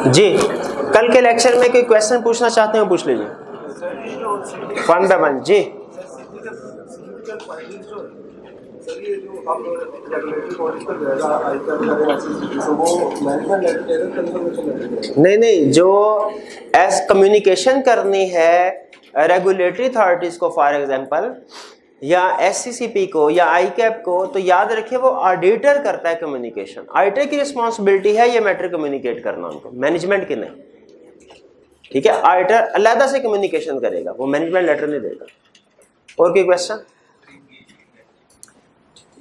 जी, कल के लेक्चर में कोई क्वेश्चन पूछना चाहते हो पूछ लीजिए, वन बाय वन। जी नहीं, जो एस कम्युनिकेशन करनी है रेगुलेटरी अथॉरिटीज को, फॉर एग्जांपल या एससीसीपी को या आईकैप को, तो याद रखिए वो ऑडिटर करता है कम्युनिकेशन। ऑडिटर की रिस्पॉन्सिबिलिटी है ये मैटर कम्युनिकेट करना उनको, मैनेजमेंट की नहीं। ठीक है, ऑडिटर अलग से कम्युनिकेशन करेगा, वो मैनेजमेंट लेटर नहीं देगा। और कोई क्वेश्चन?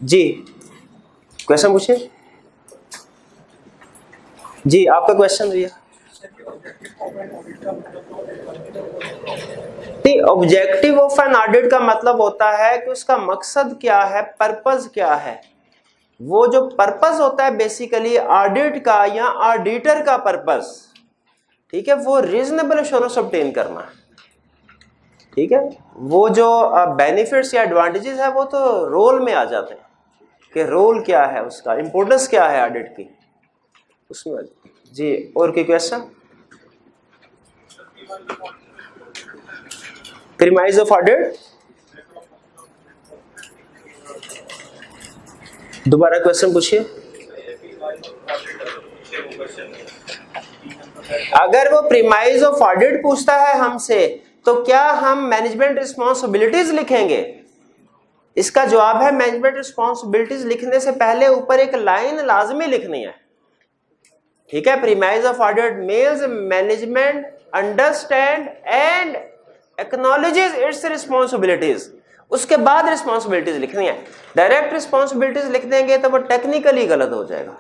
जी क्वेश्चन पूछिए। जी आपका क्वेश्चन भैया। ऑब्जेक्टिव ऑफ एन ऑडिट का मतलब होता है कि उसका मकसद क्या है, पर्पस क्या है। वो जो पर्पस होता है बेसिकली ऑडिट का या ऑडिटर का पर्पस, ठीक है, वो रीजनेबल एश्योरेंस ऑब्टेन करना है। ठीक है, वो जो बेनिफिट्स या एडवांटेजेस है वो तो रोल में आ जाते हैं कि रोल क्या है उसका, इंपॉर्टेंस क्या है ऑडिट की उसमें। जी और कोई क्वेश्चन? प्रीमाइस ऑफ ऑडिट, दोबारा क्वेश्चन पूछिए। अगर वो प्रीमाइस ऑफ ऑडिट पूछता है हमसे तो क्या हम मैनेजमेंट रिस्पॉन्सिबिलिटीज लिखेंगे? इसका जवाब है मैनेजमेंट रिस्पॉन्सिबिलिटीज लिखने से पहले ऊपर एक लाइन लाजमी लिखनी है। ठीक है, premise of audit means management understand and acknowledges it's responsibilities, उसके बाद रिस्पॉन्सिबिलिटीज लिखनी है। डायरेक्ट रिस्पॉन्सिबिलिटीज लिख देंगे तो वो टेक्निकली गलत हो जाएगा।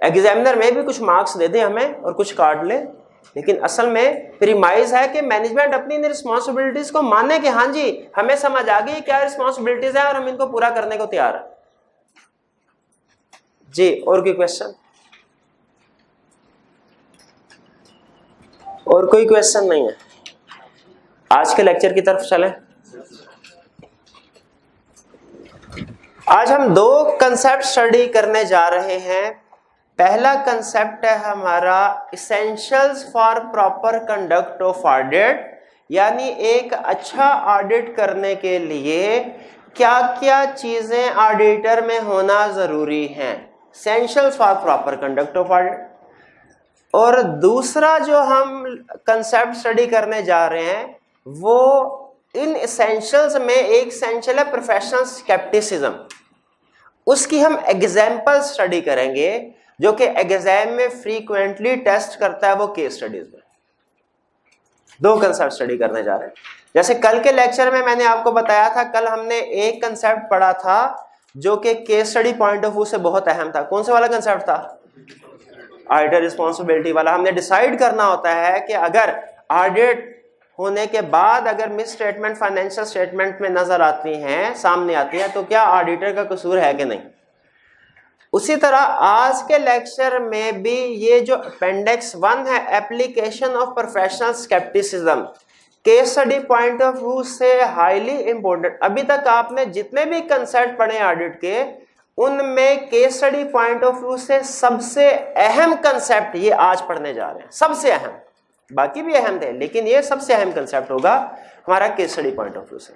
एग्जामिनर में भी कुछ मार्क्स दे दे हमें और कुछ काट ले, लेकिन असल में प्रीमाइस है कि मैनेजमेंट अपनी इन रिस्पॉन्सिबिलिटीज को माने कि हाँ जी हमें समझ आ गई क्या रिस्पॉन्सिबिलिटीज है और हम इनको पूरा करने को तैयार है। जी और कोई क्वेश्चन? और कोई क्वेश्चन नहीं है? आज के लेक्चर की तरफ चलें। आज हम दो कंसेप्ट स्टडी करने जा रहे हैं। पहला कंसेप्ट है हमारा essentials for proper conduct of audit, यानी एक अच्छा ऑडिट करने के लिए क्या क्या चीजें ऑडिटर में होना जरूरी हैं, essentials for proper conduct of audit. और दूसरा जो हम कंसेप्ट स्टडी करने जा रहे हैं वो इन इसेंशियल्स में एक इसेंशियल है प्रोफेशनल स्केप्टिसिज्म, उसकी हम एग्जाम्पल स्टडी करेंगे जो कि एग्जाम में फ्रीक्वेंटली टेस्ट करता है वो केस स्टडीज में। दो कंसेप्ट स्टडी करने जा रहे हैं। जैसे कल के लेक्चर में मैंने आपको बताया था, कल हमने एक कंसेप्ट पढ़ा था जो कि case study point of view से बहुत अहम था। कौन से वाला कंसेप्ट था? ऑडिटर रिस्पॉन्सिबिलिटी वाला। हमने डिसाइड करना होता है कि अगर ऑडिट होने के बाद अगर मिस स्टेटमेंट फाइनेंशियल स्टेटमेंट में नजर आती हैं, सामने आती है, तो क्या ऑडिटर का कसूर है कि नहीं। उसी तरह आज के लेक्चर में भी ये जो अपेंडिक्स 1 है, application of professional scepticism, case study point of view से हाईली इंपॉर्टेंट। अभी तक आपने जितने भी कंसेप्ट पढ़े ऑडिट के, उनमें case study point of view से सबसे अहम कंसेप्ट ये आज पढ़ने जा रहे हैं, सबसे अहम। बाकी भी अहम थे लेकिन ये सबसे अहम कंसेप्ट होगा हमारा case study point of view से।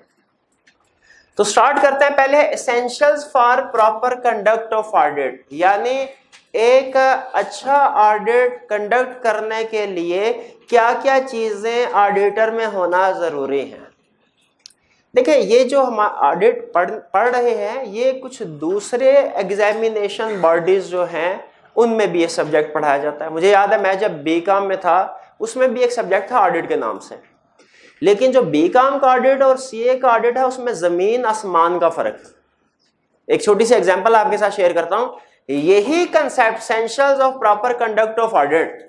तो स्टार्ट करते हैं पहले essentials for proper conduct of audit, यानी एक अच्छा ऑडिट कंडक्ट करने के लिए क्या क्या चीजें ऑडिटर में होना जरूरी है। देखिए ये जो हम ऑडिट पढ़ रहे हैं ये कुछ दूसरे एग्जामिनेशन बॉडीज जो हैं उनमें भी ये सब्जेक्ट पढ़ाया जाता है। मुझे याद है मैं जब बीकॉम में था उसमें भी एक सब्जेक्ट था ऑडिट के नाम से, लेकिन जो बीकॉम का ऑडिट और सीए का ऑडिट है उसमें जमीन आसमान का फर्क है। एक छोटी सी एग्जांपल आपके साथ शेयर करता हूं। यही concept essentials of proper conduct of audit,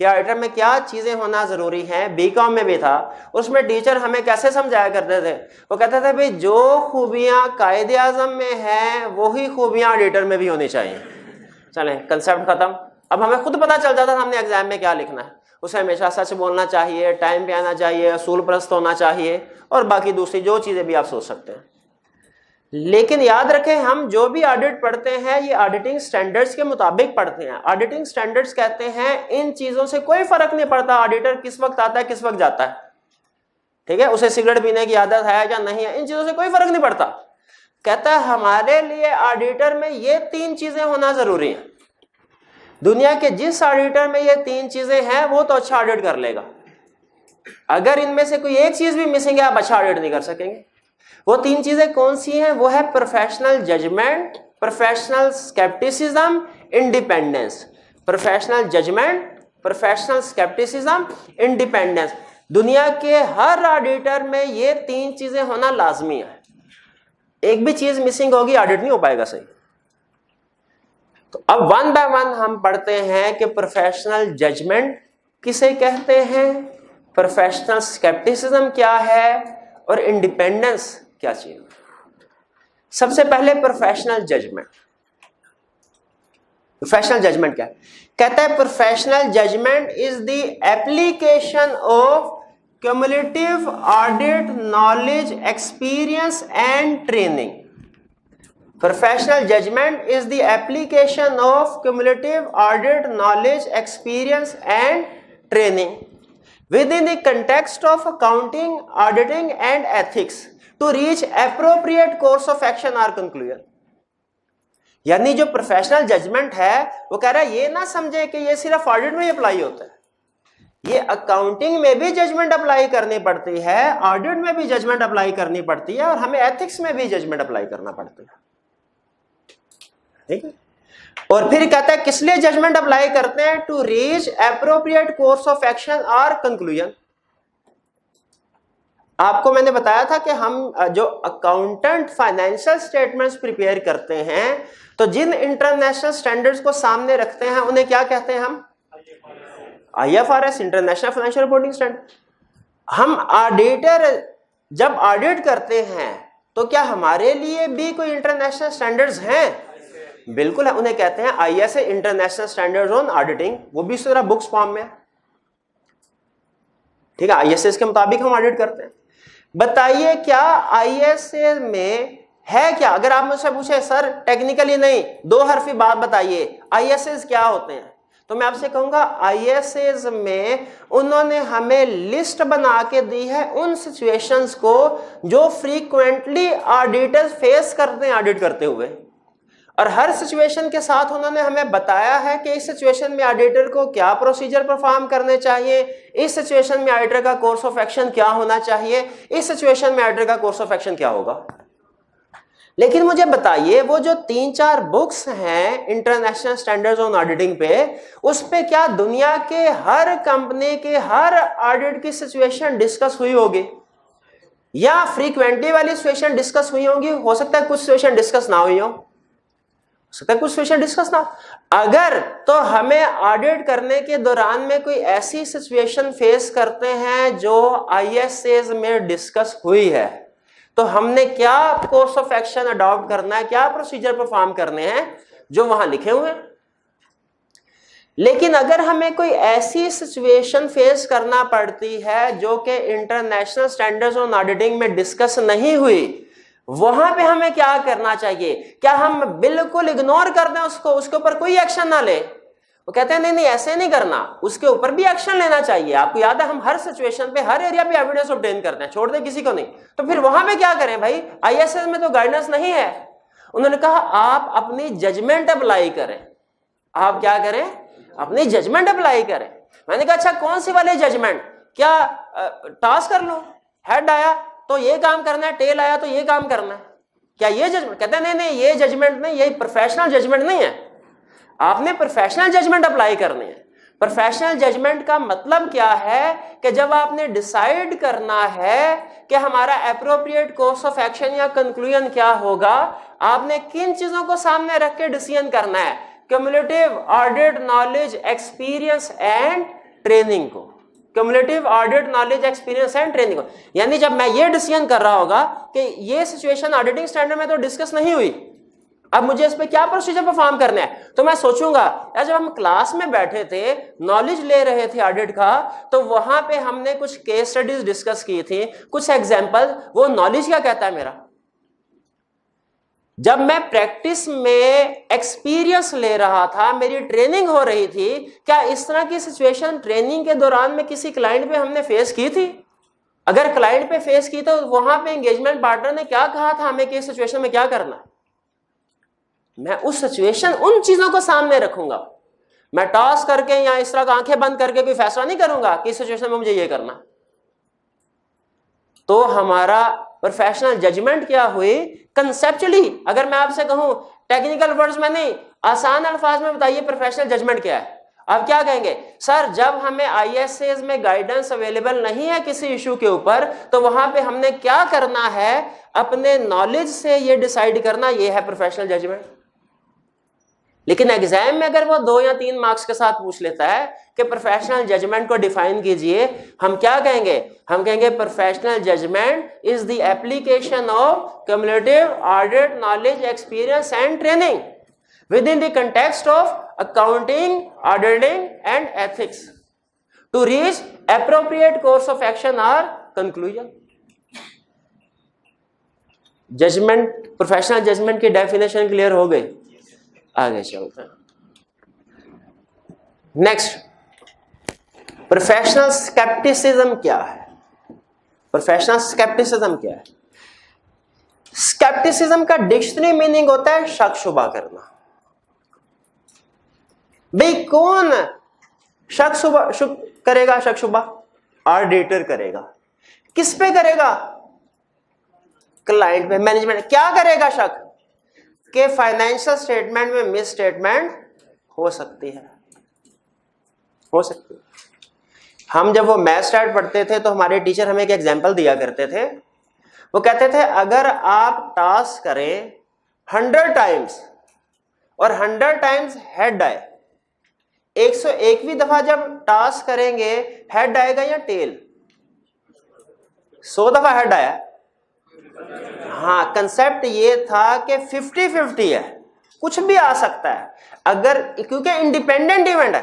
क्या ऑडिटर में क्या चीजें होना जरूरी हैं, बीकॉम में भी था। उसमें टीचर हमें कैसे समझाया करते थे, वो कहते थे भाई जो खूबियां कायदे आजम में है वही खूबियां ऑडिटर में भी होनी चाहिए। चलें कंसेप्ट खत्म। अब हमें खुद पता चल जाता था हमने एग्जाम में क्या लिखना है। उसे हमेशा सच बोलना चाहिए, टाइम पे आना चाहिए, असूल परस्त होना चाहिए और बाकी दूसरी जो चीजें भी आप सोच सकते हैं। लेकिन याद रखें, हम जो भी ऑडिट पढ़ते हैं ये ऑडिटिंग स्टैंडर्ड्स के मुताबिक पढ़ते हैं। ऑडिटिंग स्टैंडर्ड्स कहते हैं इन चीजों से कोई फर्क नहीं पड़ता ऑडिटर किस वक्त आता है किस वक्त जाता है, ठीक है, उसे सिगरेट पीने की आदत है या नहीं है, इन चीजों से कोई फर्क नहीं पड़ता। कहता है हमारे लिए ऑडिटर में ये 3 चीजें होना जरूरी है। दुनिया के जिस ऑडिटर में ये 3 चीजें हैं वो तो अच्छा ऑडिट कर लेगा। अगर इनमें से कोई एक चीज भी मिसिंग है आप अच्छा ऑडिट नहीं कर सकेंगे। वो 3 चीजें कौन सी हैं? वो है professional judgment, professional skepticism, independence. Professional judgment, professional skepticism, independence. दुनिया के हर ऑडिटर में ये 3 चीजें होना लाजमी है। एक भी चीज मिसिंग होगी ऑडिट नहीं हो पाएगा सही। तो अब वन बाय वन हम पढ़ते हैं कि प्रोफेशनल जजमेंट किसे कहते हैं, प्रोफेशनल स्केप्टिसिज्म क्या है और इंडिपेंडेंस क्या चीज। सबसे पहले प्रोफेशनल जजमेंट। प्रोफेशनल जजमेंट क्या है? कहता है professional judgment is the application of cumulative audit knowledge, experience and training. Professional judgment is the application of cumulative audit knowledge, experience and training within the context of accounting, auditing and ethics to reach appropriate course of action or conclusion. यानी जो professional judgement है वो कह रहा है ये ना समझे कि ये सिर्फ ऑडिट में अप्लाई होता है, ये अकाउंटिंग में भी जजमेंट अप्लाई करनी पड़ती है, ऑडिट में भी जजमेंट अप्लाई करनी पड़ती है और हमें एथिक्स में भी जजमेंट अप्लाई करना पड़ता है, ठीक है। और फिर कहता है किस लिए जजमेंट अप्लाई करते हैं? To reach appropriate course of action और कंक्लूजन। आपको मैंने बताया था कि हम जो अकाउंटेंट फाइनेंशियल स्टेटमेंट्स प्रिपेयर करते हैं तो जिन इंटरनेशनल स्टैंडर्ड्स को सामने रखते हैं उन्हें क्या कहते हैं? हम IFRS, international financial reporting standard. हम ऑडिटर जब ऑडिट करते हैं तो क्या हमारे लिए भी कोई इंटरनेशनल स्टैंडर्ड्स हैं? बिल्कुल है, उन्हें कहते हैं ISA, international standards on auditing. वो भी सिर्फ बुक्स फॉर्म में, ठीक है। ISA के मुताबिक हम ऑडिट करते हैं। बताइए क्या ISA में है क्या? अगर आप मुझसे पूछे सर टेक्निकली नहीं 2 हरफी बात बताइए ISA क्या होते हैं, तो मैं आपसे कहूंगा ISAs में उन्होंने हमें लिस्ट बना के दी है उन सिचुएशंस को जो फ्रीक्वेंटली ऑडिटर्स फेस करते हैं ऑडिट करते हुए, और हर सिचुएशन के साथ उन्होंने हमें बताया है कि इस सिचुएशन में ऑडिटर को क्या प्रोसीजर परफॉर्म करने चाहिए, इस सिचुएशन में ऑडिटर का कोर्स ऑफ एक्शन क्या होना चाहिए, इस सिचुएशन में ऑडिटर का कोर्स ऑफ एक्शन क्या होगा। लेकिन मुझे बताइए वो जो 3-4 बुक्स हैं इंटरनेशनल स्टैंडर्ड्स ऑन ऑडिटिंग पे, उस पे क्या दुनिया के हर कंपनी के हर ऑडिट की सिचुएशन डिस्कस हुई होगी या फ्रीक्वेंटली वाली सिचुएशन डिस्कस हुई होगी? हो सकता है कुछ सिचुएशन डिस्कस ना हुई हो सकता है कुछ सिचुएशन डिस्कस ना। अगर तो हमें ऑडिट करने के दौरान में कोई ऐसी सिचुएशन फेस करते हैं जो ISAs में डिस्कस हुई है तो हमने क्या कोर्स ऑफ एक्शन अडॉप्ट करना है, क्या प्रोसीजर परफॉर्म करने हैं जो वहां लिखे हुए हैं। लेकिन अगर हमें कोई ऐसी सिचुएशन फेस करना पड़ती है जो कि इंटरनेशनल स्टैंडर्ड्स ऑन ऑडिटिंग में डिस्कस नहीं हुई, वहां पे हमें क्या करना चाहिए? क्या हम बिल्कुल इग्नोर कर दें उसको, उसके ऊपर कोई एक्शन ना ले? वो कहते हैं नहीं नहीं ऐसे नहीं करना, उसके ऊपर भी एक्शन लेना चाहिए। आपको याद है हम हर सिचुएशन पे हर एरिया पे एविडेंस ऑब्टेन करते हैं, छोड़ दे किसी को नहीं। तो फिर वहां पे क्या करें भाई? ISA में तो गाइडेंस नहीं है। उन्होंने कहा आप अपनी जजमेंट अप्लाई करें। आप क्या करें? अपनी जजमेंट अप्लाई करें। मैंने कहा अच्छा कौन सी वाली जजमेंट? क्या टास्क कर लो, हेड आया तो ये काम करना है, टेल आया तो ये काम करना है, क्या ये जजमेंट? कहते हैं नहीं नहीं ये जजमेंट नहीं, ये प्रोफेशनल जजमेंट नहीं है, आपने प्रोफेशनल जजमेंट अप्लाई करनी है। प्रोफेशनल जजमेंट का मतलब क्या है कि जब आपने डिसाइड करना है कि हमारा एप्रोप्रिएट कोर्स ऑफ एक्शन या कंक्लूजन क्या होगा, आपने किन चीजों को सामने रख के डिसीजन करना है? Cumulative audit knowledge, experience and training को। Cumulative audit knowledge, experience and training को, यानी जब मैं ये डिसीजन कर रहा होगा कि ये सिचुएशन ऑडिटिंग स्टैंडर्ड में तो डिस्कस नहीं हुई, अब मुझे इस पे क्या प्रोसीजर परफॉर्म करना है, तो मैं सोचूंगा यार जब हम क्लास में बैठे थे नॉलेज ले रहे थे ऑडिट का, तो वहां पे हमने कुछ केस स्टडीज डिस्कस की थी, कुछ एग्जांपल, वो नॉलेज क्या कहता है मेरा, जब मैं प्रैक्टिस में एक्सपीरियंस ले रहा था, मेरी ट्रेनिंग हो रही थी, क्या इस तरह की सिचुएशन ट्रेनिंग के दौरान में किसी क्लाइंट पे हमने फेस की थी? अगर क्लाइंट पे फेस की तो वहां पे एंगेजमेंट पार्टनर ने क्या कहा था हमें कि इस सिचुएशन में क्या करना है? मैं उस सिचुएशन, उन चीजों को सामने रखूंगा। मैं टॉस करके या इस तरह आंखें बंद करके कोई फैसला नहीं करूंगा कि इस सिचुएशन में मुझे ये करना। तो हमारा प्रोफेशनल जजमेंट क्या हुई? कंसेप्चुअली, अगर मैं आपसे कहूं टेक्निकल वर्ड्स में नहीं, आसान अल्फाज में बताइए प्रोफेशनल जजमेंट क्या है, आप क्या कहेंगे? सर, जब हमें आईएसएस में गाइडेंस अवेलेबल नहीं है किसी इशू के ऊपर, तो वहां पे हमने क्या करना है? अपने नॉलेज से ये डिसाइड करना, ये है प्रोफेशनल जजमेंट। लेकिन एग्जाम में अगर वो 2 या 3 मार्क्स के साथ पूछ लेता है कि प्रोफेशनल जजमेंट को डिफाइन कीजिए, हम क्या कहेंगे? हम कहेंगे professional judgment is the application of cumulative audit knowledge, experience and training within the context of accounting, auditing and ethics to reach appropriate course of action और कंक्लूजन। जजमेंट, प्रोफेशनल जजमेंट की definition clear हो गई? आगे चलते हैं। Next, professional scepticism क्या है? Professional scepticism क्या है? स्केप्टिसिज्म का डिक्शनरी मीनिंग होता है शक शुबा करना। भाई कौन शक करेगा? शक शुबा ऑडिटर करेगा। किस पे करेगा? क्लाइंट पे, मैनेजमेंट। क्या करेगा शक? कि फाइनेंशियल स्टेटमेंट में मिस स्टेटमेंट हो सकती है, हो सकती है। हम जब वो मैथ स्टार्ट पढ़ते थे तो हमारे टीचर हमें एक एग्जांपल दिया करते थे। वो कहते थे अगर आप टास्क करें 100 टाइम्स और 100 टाइम्स हेड आए, 101वीं दफा जब टास्क करेंगे हेड आएगा या टेल? 100 दफा हेड आया। हाँ, कंसेप्ट ये था कि 50-50 है, कुछ भी आ सकता है। अगर, क्योंकि इंडिपेंडेंट इवेंट है,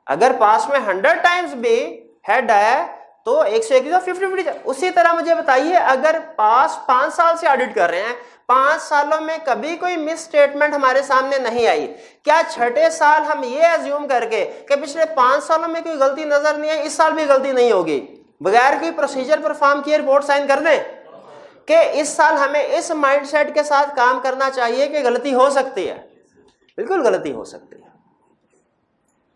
अगर पास में 100 टाइम्स भी हेड आया तो 101 तो 50-50। उसी तरह मुझे बताइए, अगर पास 5 साल से ऑडिट कर रहे हैं, 5 सालों में कभी कोई मिस स्टेटमेंट हमारे सामने नहीं आई, क्या छठे साल हम ये एज्यूम करके कि पिछले 5 सालों में कोई गलती नजर नहीं आई, इस साल भी गलती नहीं होगी, बगैर कोई प्रोसीजर परफॉर्म किए रिपोर्ट साइन कर दें कि इस साल हमें इस माइंडसेट के साथ काम करना चाहिए कि गलती हो सकती है? बिल्कुल गलती हो सकती है।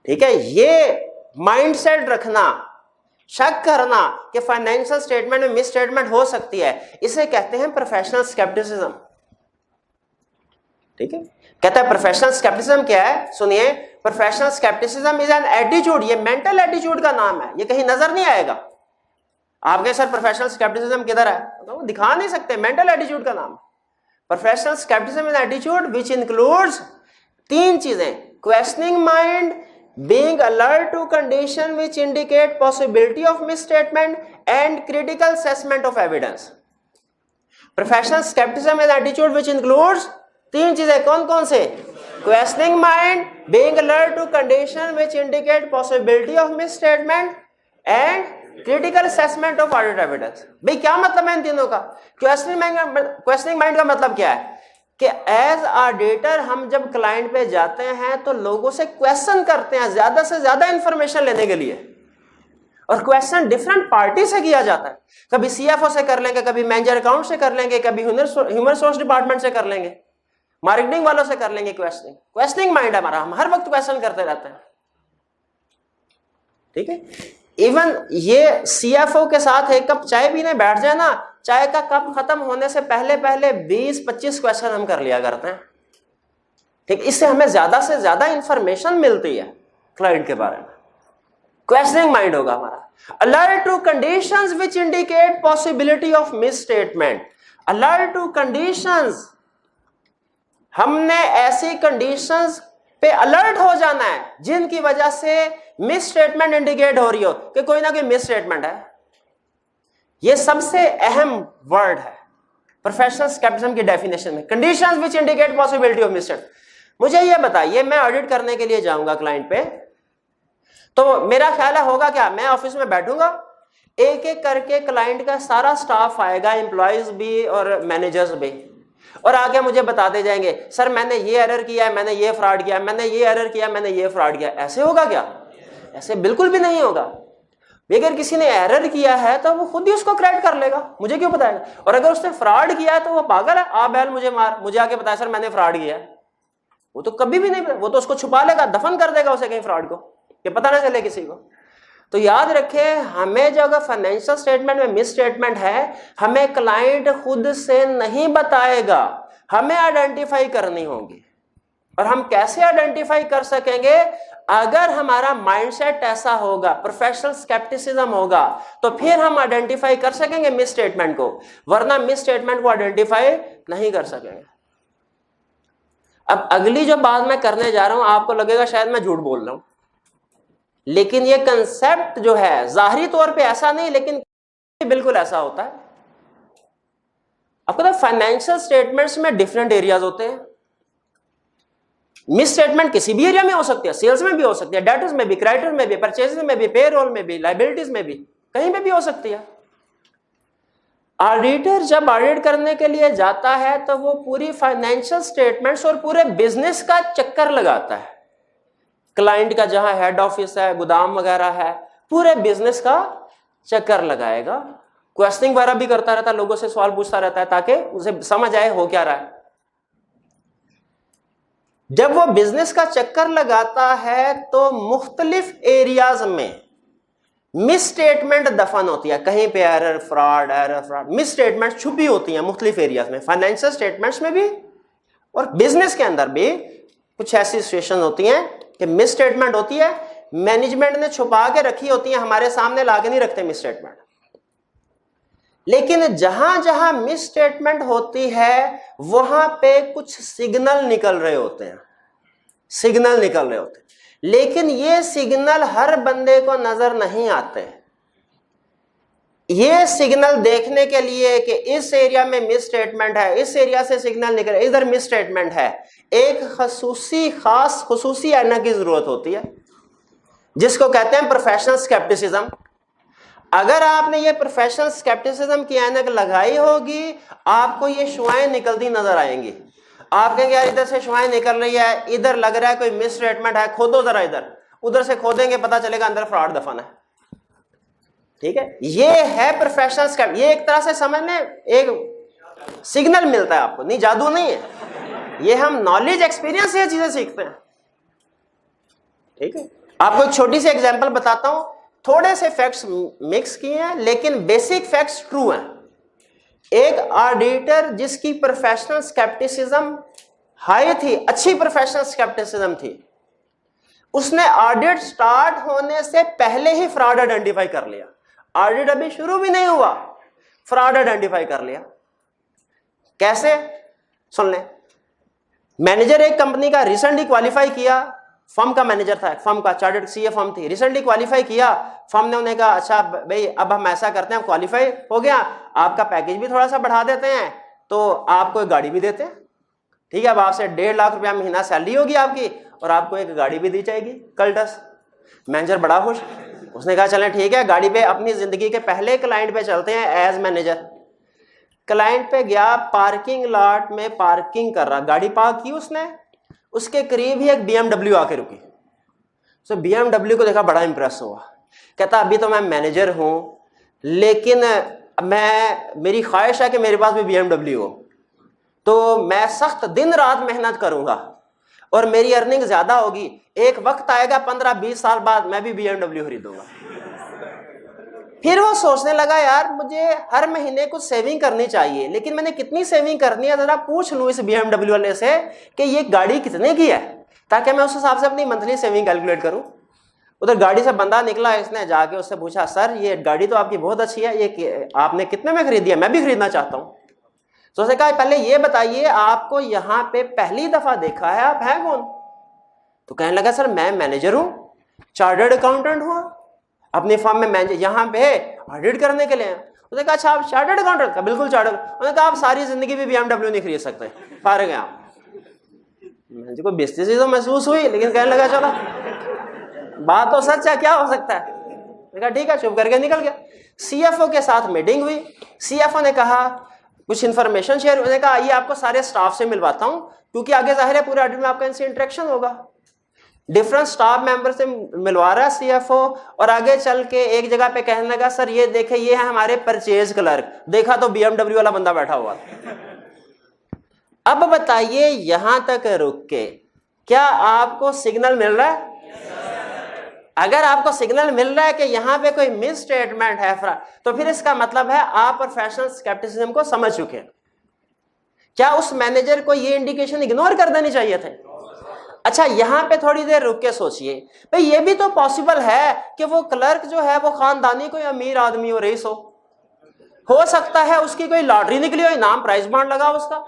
ठीक है, ये माइंडसेट रखना, शक करना कि फाइनेंशियल स्टेटमेंट में मिस स्टेटमेंट हो सकती है, इसे कहते हैं प्रोफेशनल स्केप्टिसिज्म। ठीक है, कहता है प्रोफेशनल स्केप्टिसिज्म क्या है? सुनिए, professional scepticism is an attitude, ये मेंटल एटीट्यूड का नाम है, ये कहीं नजर नहीं आएगा। आप कहें सर प्रोफेशनल स्केप्टिसिज्म किधर है? तो दिखा नहीं सकते, मेंटल एटीट्यूड का नाम। Professional scepticism is attitude which includes 3 चीजें: questioning mind, being alert to condition which indicate possibility of misstatement and critical assessment of evidence. Professional skepticism is attitude which includes 3 चीजें। कौन कौन से? Questioning mind, being alert to condition which indicate possibility of misstatement and critical assessment of audit evidence. भाई क्या मतलब है इन तीनों का? Questioning mind का मतलब क्या है कि एज ऑडिटर हम जब क्लाइंट पे जाते हैं तो लोगों से क्वेश्चन करते हैं ज्यादा से ज्यादा इंफॉर्मेशन लेने के लिए, और क्वेश्चन डिफरेंट पार्टी से किया जाता है। कभी सीएफओ से कर लेंगे, कभी मैनेजर अकाउंट से कर लेंगे, कभी ह्यूमन सोर्स डिपार्टमेंट से कर लेंगे, मार्केटिंग वालों से कर लेंगे। क्वेश्चनिंग माइंड है हमारा, हम हर वक्त क्वेश्चन करते रहते हैं। ठीक है, इवन ये सीएफओ के साथ एक कप चाय पीने बैठ जाए ना, चाय का कप खत्म होने से पहले पहले 20-25 क्वेश्चन हम कर लिया करते हैं। ठीक, इससे हमें ज्यादा से ज्यादा इंफॉर्मेशन मिलती है क्लाइंट के बारे में। क्वेश्चनिंग माइंड होगा हमारा। Alert to conditions which indicate possibility of miss statement. Alert to conditions, हमने ऐसी कंडीशंस पे अलर्ट हो जाना है जिनकी वजह से मिस स्टेटमेंट इंडिकेट हो रही हो कि कोई ना कोई मिस स्टेटमेंट है। ये सबसे अहम वर्ड है प्रोफेशनल स्केप्टिसिज्म की डेफिनेशन में, conditions which indicate possibility of miss statement. मुझे ये बताइए, मैं ऑडिट करने के लिए जाऊंगा क्लाइंट पे, तो मेरा ख्याल होगा क्या? मैं ऑफिस में बैठूंगा, एक एक करके क्लाइंट का सारा स्टाफ आएगा, एम्प्लॉयज भी और मैनेजर्स भी, और आगे मुझे बताते जाएंगे सर मैंने ये एरर किया है, मैंने ये फ्रॉड किया, मैंने ये एरर किया, मैंने ये फ्रॉड किया। ऐसे होगा क्या? ऐसे बिल्कुल भी नहीं होगा। अगर किसी ने एरर किया है तो वो खुद ही उसको क्रेडिट कर लेगा, मुझे क्यों बताएगा। और अगर उसने फ्रॉड किया है तो वो पागल है, आ बैल मुझे मार, मुझे आके बताया सर मैंने फ्रॉड किया है। वो तो कभी भी नहीं, वो तो उसको छुपा लेगा, दफन कर देगा उसे कहीं फ्रॉड को, कि पता ना चले किसी को। तो याद रखें, हमें जो अगर फाइनेंशियल स्टेटमेंट में मिस स्टेटमेंट है, हमें क्लाइंट खुद से नहीं बताएगा, हमें आइडेंटिफाई करनी होगी। और हम कैसे आइडेंटिफाई कर सकेंगे? अगर हमारा माइंडसेट ऐसा होगा, प्रोफेशनल स्केप्टिसिज्म होगा, तो फिर हम आइडेंटिफाई कर सकेंगे मिस स्टेटमेंट को, वरना मिस स्टेटमेंट को आइडेंटिफाई नहीं कर सकेंगे। अब अगली जो बात मैं करने जा रहा हूं, आपको लगेगा शायद मैं झूठ बोल रहा हूं, लेकिन ये कंसेप्ट जो है जाहिरी तौर पे ऐसा नहीं, लेकिन बिल्कुल ऐसा होता है। आपको पता है फाइनेंशियल स्टेटमेंट्स में डिफरेंट एरियाज होते हैं। मिस स्टेटमेंट किसी भी एरिया में हो सकती है, सेल्स में भी हो सकती है, डेटर्स में भी, क्रेडिटर्स में भी, परचेजेस में भी, पेरोल में भी, लायबिलिटीज में भी, कहीं पे भी हो सकती है। ऑडिटर जब ऑडिट करने के लिए जाता है तो वो पूरी फाइनेंशियल स्टेटमेंट्स और पूरे बिजनेस का चक्कर लगाता है। क्लाइंट का जहां हेड ऑफिस है, गोदाम वगैरह है, पूरे बिजनेस का चक्कर लगाएगा, क्वेश्चनिंग वगैरह भी करता रहता है, लोगों से सवाल पूछता रहता है ताकि उसे समझ आए हो क्या रहा है। जब वो बिजनेस का चक्कर लगाता है तो मुख्तलिफ एरियाज में मिस स्टेटमेंट दफन होती है, कहीं पे एरर फ्रॉड, मिस स्टेटमेंट छुपी होती हैं मुख्तलिफ एरियाज में, फाइनेंशियल स्टेटमेंट्स में भी और बिजनेस के अंदर भी। कुछ ऐसी सिचुएशन होती हैं कि मिस स्टेटमेंट होती है, मैनेजमेंट ने छुपा के रखी होती है, हमारे सामने लाके नहीं रखते मिस स्टेटमेंट। लेकिन जहां जहां मिस स्टेटमेंट होती है वहां पे कुछ सिग्नल निकल रहे होते हैं, सिग्नल निकल रहे होते हैं, लेकिन ये सिग्नल हर बंदे को नजर नहीं आते। ये सिग्नल देखने के लिए कि इस एरिया में मिस स्टेटमेंट है, इस एरिया से सिग्नल निकल, इधर मिस स्टेटमेंट है, एक खुसूसी ऐनक की जरूरत होती है, जिसको कहते हैं प्रोफेशनल स्केप्टिसिज्म। अगर आपने ये प्रोफेशनल स्केप्टिसिज्म की ऐनक लगाई होगी, आपको ये शुआएं निकलती नजर आएंगी। आप कहेंगे यार इधर से शुआएं निकल रही है, इधर लग रहा है कोई मिस स्टेटमेंट है, खोदो जरा इधर, उधर से खोदेंगे पता चलेगा अंदर फ्रॉड दफन है। ठीक है, ये है प्रोफेशनल स्केप्ट। ये एक तरह से समझने एक सिग्नल मिलता है आपको, नहीं जादू नहीं है, ये हम नॉलेज एक्सपीरियंस से ये चीजें सीखते हैं। ठीक है, आपको एक छोटी सी एग्जांपल बताता हूं, थोड़े से फैक्ट्स मिक्स किए हैं लेकिन बेसिक फैक्ट्स ट्रू हैं। एक ऑडिटर जिसकी प्रोफेशनल स्केप्टिसिज्म हाई थी, अच्छी प्रोफेशनल स्केप्टिसिज्म थी, उसने ऑडिट स्टार्ट होने से पहले ही फ्रॉड आइडेंटिफाई कर लिया। ऑडिट अभी शुरू भी नहीं हुआ, फ्रॉड आइडेंटिफाई कर लिया। कैसे? सुन ले। मैनेजर एक कंपनी का रिसेंटली क्वालिफाई किया, फर्म का मैनेजर था, फर्म का चार्टर्ड सीए फर्म थी, रिसेंटली क्वालिफाई किया। फर्म ने उन्हें कहा अच्छा भाई अब हम ऐसा करते हैं, क्वालिफाई हो गया, आपका पैकेज भी थोड़ा सा बढ़ा देते हैं, तो आपको एक गाड़ी भी देते हैं। ठीक है, अब आपसे 1.5 लाख रुपया महीना सैलरी होगी आपकी और आपको एक गाड़ी भी दी जाएगी कल्टस। मैनेजर बड़ा खुश, उसने कहा चलें ठीक है, गाड़ी पे अपनी जिंदगी के पहले क्लाइंट पे चलते हैं एज मैनेजर। क्लाइंट पे गया, पार्किंग लॉट में पार्किंग कर रहा, गाड़ी पार्क की उसने, उसके करीब ही एक BMW आके रुकी। तो BMW को देखा, बड़ा इंप्रेस हुआ, कहता अभी तो मैं मैनेजर हूं लेकिन मेरी ख्वाहिश है कि मेरे पास भी BMW हो, तो मैं सख्त दिन रात मेहनत करूंगा और मेरी अर्निंग ज्यादा होगी, एक वक्त आएगा 15-20 साल बाद मैं भी BMW खरीदूंगा। फिर वो सोचने लगा यार मुझे हर महीने कुछ सेविंग करनी चाहिए, लेकिन मैंने कितनी सेविंग करनी है, जरा पूछ लूं इस BMW वाले से कि ये गाड़ी कितने की है, ताकि मैं उस हिसाब से अपनी मंथली सेविंग कैलकुलेट करूं। उधर गाड़ी से बंदा निकला, इसने जाके उससे पूछा सर ये गाड़ी तो आपकी बहुत अच्छी है, ये आपने कितने में खरीदी है, मैं भी खरीदना चाहता हूँ। तो उसने कहा पहले ये बताइए आपको यहाँ पे पहली दफा देखा है, आप हैं कौन? तो कहने लगा सर मैं मैनेजर हूँ, चार्टर्ड अकाउंटेंट हूँ, अपनी फर्म में मैनेजर, यहाँ पे ऑडिट करने के लिए। उसने कहा अच्छा आप चार्टर्ड अकाउंटेंट? का बिल्कुल चार्टर्ड। उन्होंने कहा आप सारी जिंदगी भी BMW नहीं खरीद सकते, फारग हैं आप। मुझे कोई बेइज्जती तो महसूस हुई, लेकिन कहने लगा चलो बात तो सच है, क्या हो सकता है। मैंने कहा ठीक है, चुप करके निकल गया। CFO के साथ मीटिंग हुई, CFO ने कहा कुछ इन्फॉर्मेशन शेयर होने का, आइए आपको सारे स्टाफ से मिलवाता हूं, क्योंकि आगे जाहिर है पूरे ऑडिट में आपका इनसे इंटरेक्शन होगा। डिफरेंट स्टाफ मेंबर से मिलवा रहा है सीएफओ, और आगे चल के एक जगह पे कहने लगा सर ये देखे ये है हमारे परचेज क्लर्क, देखा तो बीएमडब्ल्यू वाला बंदा बैठा हुआ। अब बताइए यहां तक रुक के क्या आपको सिग्नल मिल रहा है? अगर आपको सिग्नल मिल रहा है कि यहां पे कोई मिस स्टेटमेंट है तो फिर इसका मतलब है आप प्रोफेशनल स्केप्टिसिज्म को समझ चुके हैं। क्या उस मैनेजर को ये इंडिकेशन इग्नोर कर देनी चाहिए थे? अच्छा यहां पे थोड़ी देर रुक के सोचिए, भाई ये भी तो पॉसिबल है कि वो क्लर्क जो है वो खानदानी कोई अमीर आदमी हो, रईस हो सकता है उसकी कोई लॉटरी निकली हो, इनाम प्राइज बॉन्ड लगा उसका,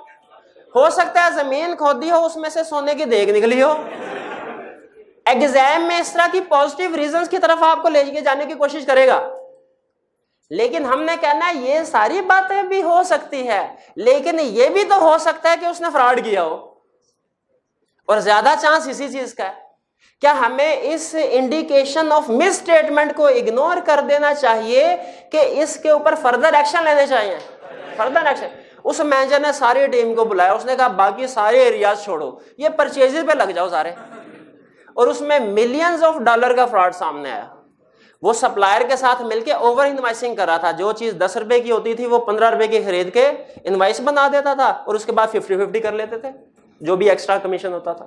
हो सकता है जमीन खोदी हो उसमें से सोने की देग निकली हो। एग्जाम में इस तरह की पॉजिटिव रीजंस की तरफ आपको ले जाने की कोशिश करेगा, लेकिन हमने कहना है ये सारी बातें भी हो सकती है, लेकिन ये भी तो हो सकता है कि उसने फ्रॉड किया हो, और ज्यादा चांस इसी चीज का है। क्या हमें इस इंडिकेशन ऑफ मिस स्टेटमेंट को इग्नोर कर देना चाहिए कि इसके ऊपर फर्दर एक्शन लेने चाहिए? Further action. उस मैनेजर ने सारी टीम को बुलाया, उसने कहा बाकी सारे एरियाज छोड़ो, ये परचेजेस पे लग जाओ सारे, और उसमें मिलियंस ऑफ डॉलर का फ्रॉड सामने आया। वो सप्लायर के साथ मिलके ओवर इनवाइसिंग कर रहा था, जो चीज 10 रुपए की होती थी वो 15 रुपए की खरीद के इनवाइस बना देता था, और उसके बाद 50-50 कर लेते थे जो भी एक्स्ट्रा कमीशन होता था।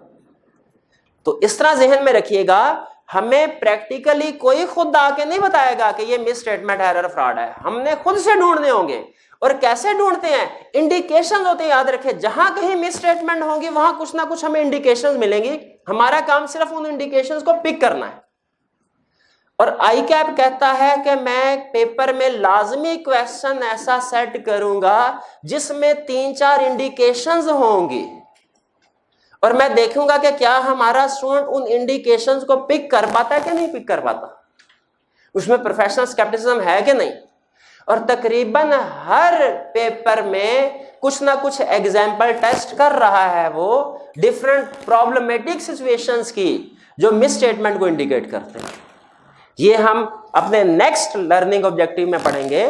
तो इस तरह जहन में रखिएगा, हमें प्रैक्टिकली कोई खुद आके नहीं बताएगा कि ये मिस स्टेटमेंट एरर फ्रॉड है, हमने खुद से ढूंढने होंगे। और कैसे ढूंढते हैं? इंडिकेशन होते हैं, याद रखें, जहां कहीं मिस स्टेटमेंट होंगी वहां कुछ ना कुछ हमें इंडिकेशंस मिलेंगी, हमारा काम सिर्फ उन इंडिकेशंस को पिक करना है। और आई कैप कहता है कि मैं पेपर में लाजमी क्वेश्चन ऐसा सेट करूंगा जिसमें 3-4 इंडिकेशंस होंगी, और मैं देखूंगा कि क्या हमारा स्टूडेंट उन इंडिकेशंस को पिक कर पाता है कि नहीं पिक कर पाता, उसमें प्रोफेशनल स्केप्टिसिज्म है कि नहीं। और तकरीबन हर पेपर में कुछ ना कुछ एग्जाम्पल टेस्ट कर रहा है वो डिफरेंट प्रॉब्लमेटिक सिचुएशंस की जो मिस स्टेटमेंट को इंडिकेट करते हैं। ये हम अपने नेक्स्ट लर्निंग ऑब्जेक्टिव में पढ़ेंगे,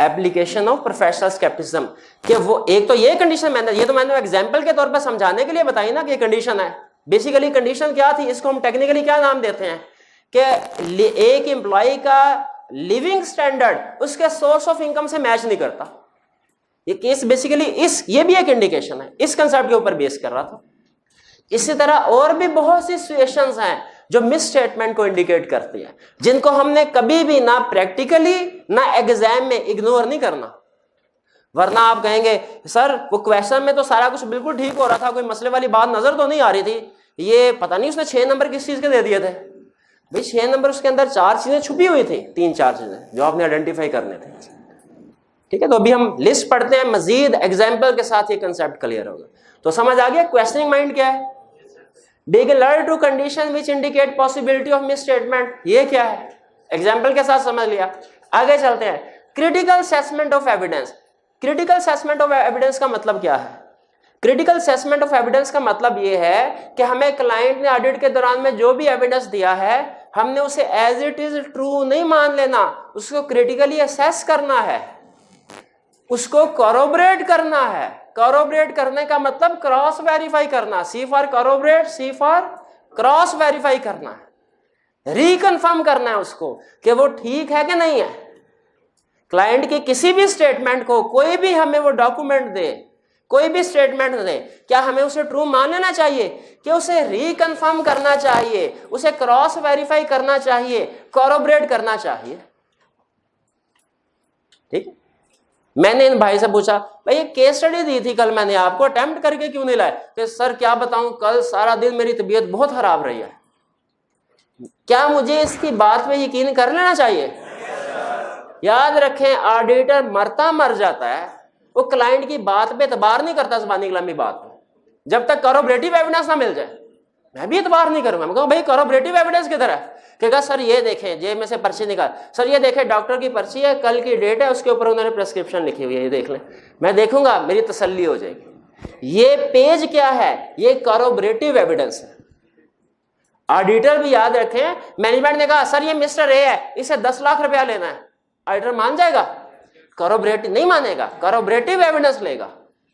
एप्लीकेशन ऑफ प्रोफेशनल स्केप्टिसिज्म। कि वो एक तो ये कंडीशन मैंने एग्जाम्पल के तौर पर समझाने के लिए बताई ना कि कंडीशन है। बेसिकली कंडीशन क्या थी, इसको हम टेक्निकली क्या नाम देते हैं कि एक एम्प्लॉय का लिविंग स्टैंडर्ड उसके सोर्स ऑफ इनकम से मैच नहीं करता। ये केस बेसिकली ये भी एक इंडिकेशन है, इस कंसेप्ट के ऊपर बेस कर रहा था। इसी तरह और भी बहुत सी सिचुएशंस हैं जो मिस स्टेटमेंट को इंडिकेट करती है, जिनको हमने कभी भी ना प्रैक्टिकली ना एग्जाम में इग्नोर नहीं करना। वरना आप कहेंगे सर वो क्वेश्चन में तो सारा कुछ बिल्कुल ठीक हो रहा था, कोई मसले वाली बात नजर तो नहीं आ रही थी, ये पता नहीं उसने 6 नंबर किस चीज के दे दिए थे। भाई 6 नंबर उसके अंदर 4 चीजें छुपी हुई थी, 3-4 चीजें जो आपने आइडेंटिफाई करने थे। ठीक है, तो अभी हम लिस्ट पढ़ते हैं, मजीद एग्जाम्पल के साथ ये कंसेप्ट क्लियर होगा। तो समझ आ गया क्वेश्चनिंग माइंड क्या है? Declare to condition which indicate possibility of misstatement, ये क्या है? एग्जाम्पल के साथ समझ लिया। आगे चलते हैं, critical assessment of evidence. Critical assessment of evidence का मतलब क्या है? क्रिटिकल असेसमेंट ऑफ एविडेंस का मतलब ये है कि हमें क्लाइंट ने ऑडिट के दौरान में जो भी एविडेंस दिया है हमने उसे एज इट इज ट्रू नहीं मान लेना, उसको क्रिटिकली असेस करना है, उसको कॉरोबरेट करना है। कॉरोबरेट करने का मतलब क्रॉस वेरीफाई करना, see for corroborate, see for cross verify करना है, रिकन्फर्म करना है उसको कि वो ठीक है कि नहीं है। क्लाइंट की किसी भी स्टेटमेंट को कोई भी हमें वो डॉक्यूमेंट दे, कोई भी स्टेटमेंट दे, क्या हमें उसे ट्रू मान लेना चाहिए कि उसे रिकन्फर्म करना चाहिए, उसे क्रॉस वेरीफाई करना चाहिए, कॉरोबरेट करना चाहिए। ठीक है, मैंने इन भाई से पूछा भाई ये केस स्टडी दी थी कल मैंने आपको, अटेम्प्ट करके क्यों नहीं लाए? कि सर क्या बताऊं, कल सारा दिन मेरी तबीयत बहुत खराब रही है। क्या मुझे इसकी बात पे यकीन कर लेना चाहिए? याद रखें, ऑडिटर मरता मर जाता है, वो क्लाइंट की बात पे एतबार नहीं करता, ज़बानी कलामी बात पे, जब तक कॉरोबरेटिव एविडेंस ना मिल जाए। मैं भी एतबार नहीं करूंगा, मैं कहूँ भाई कॉरोबरेटिव एविडेंस किधर है? कहेगा सर ये देखें, जेब में से पर्ची निकाल, सर ये देखें डॉक्टर की पर्ची है, कल की डेट है, उसके ऊपर उन्होंने प्रेस्क्रिप्शन लिखी हुई है, ये देख लें। मैं देखूंगा, मेरी तसल्ली हो जाएगी। ये पेज क्या है? ये कॉरोबरेटिव एविडेंस है। ऑडिटर भी याद रखें, मैनेजमेंट ने कहा सर ये मिस्टर ए है, इसे 10 लाख रुपया लेना है, ऑडिटर मान जाएगा? कॉरोबरेटिव नहीं मानेगा, कॉरोबरेटिव एविडेंस लेगा।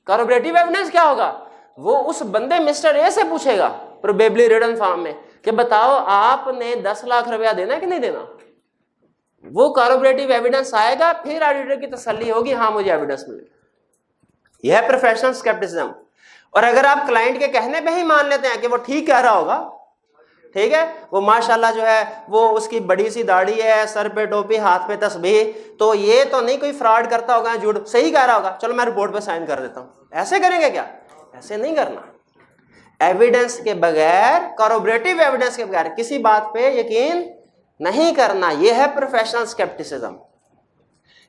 कॉरोबरेटिव एविडेंस क्या होगा, वो उस बंदे मिस्टर ए से पूछेगा प्रोबेबली रिटन फॉर्म में कि बताओ आपने 10 लाख रुपया देना है कि नहीं देना। वो कॉरोबरेटिव एविडेंस आएगा, फिर ऑडिटर की तसल्ली होगी, हाँ मुझे एविडेंस मिलेगा। यह है प्रोफेशनल स्केप्टिसिज्म। और अगर आप क्लाइंट के कहने पे ही मान लेते हैं कि वो ठीक कह रहा होगा, ठीक है, वो माशाल्लाह जो है वो उसकी बड़ी सी दाढ़ी है, सर पे टोपी, हाथ पे तस्बीह, तो ये तो नहीं कोई फ्रॉड करता होगा, झूठ, सही कह रहा होगा, चलो मैं रिपोर्ट पे साइन कर देता हूं। ऐसे करेंगे क्या? ऐसे नहीं करना। एविडेंस के बगैर, कॉरोबरेटिव एविडेंस के बगैर किसी बात पे यकीन नहीं करना। यह है प्रोफेशनल स्केप्टिसिज्म।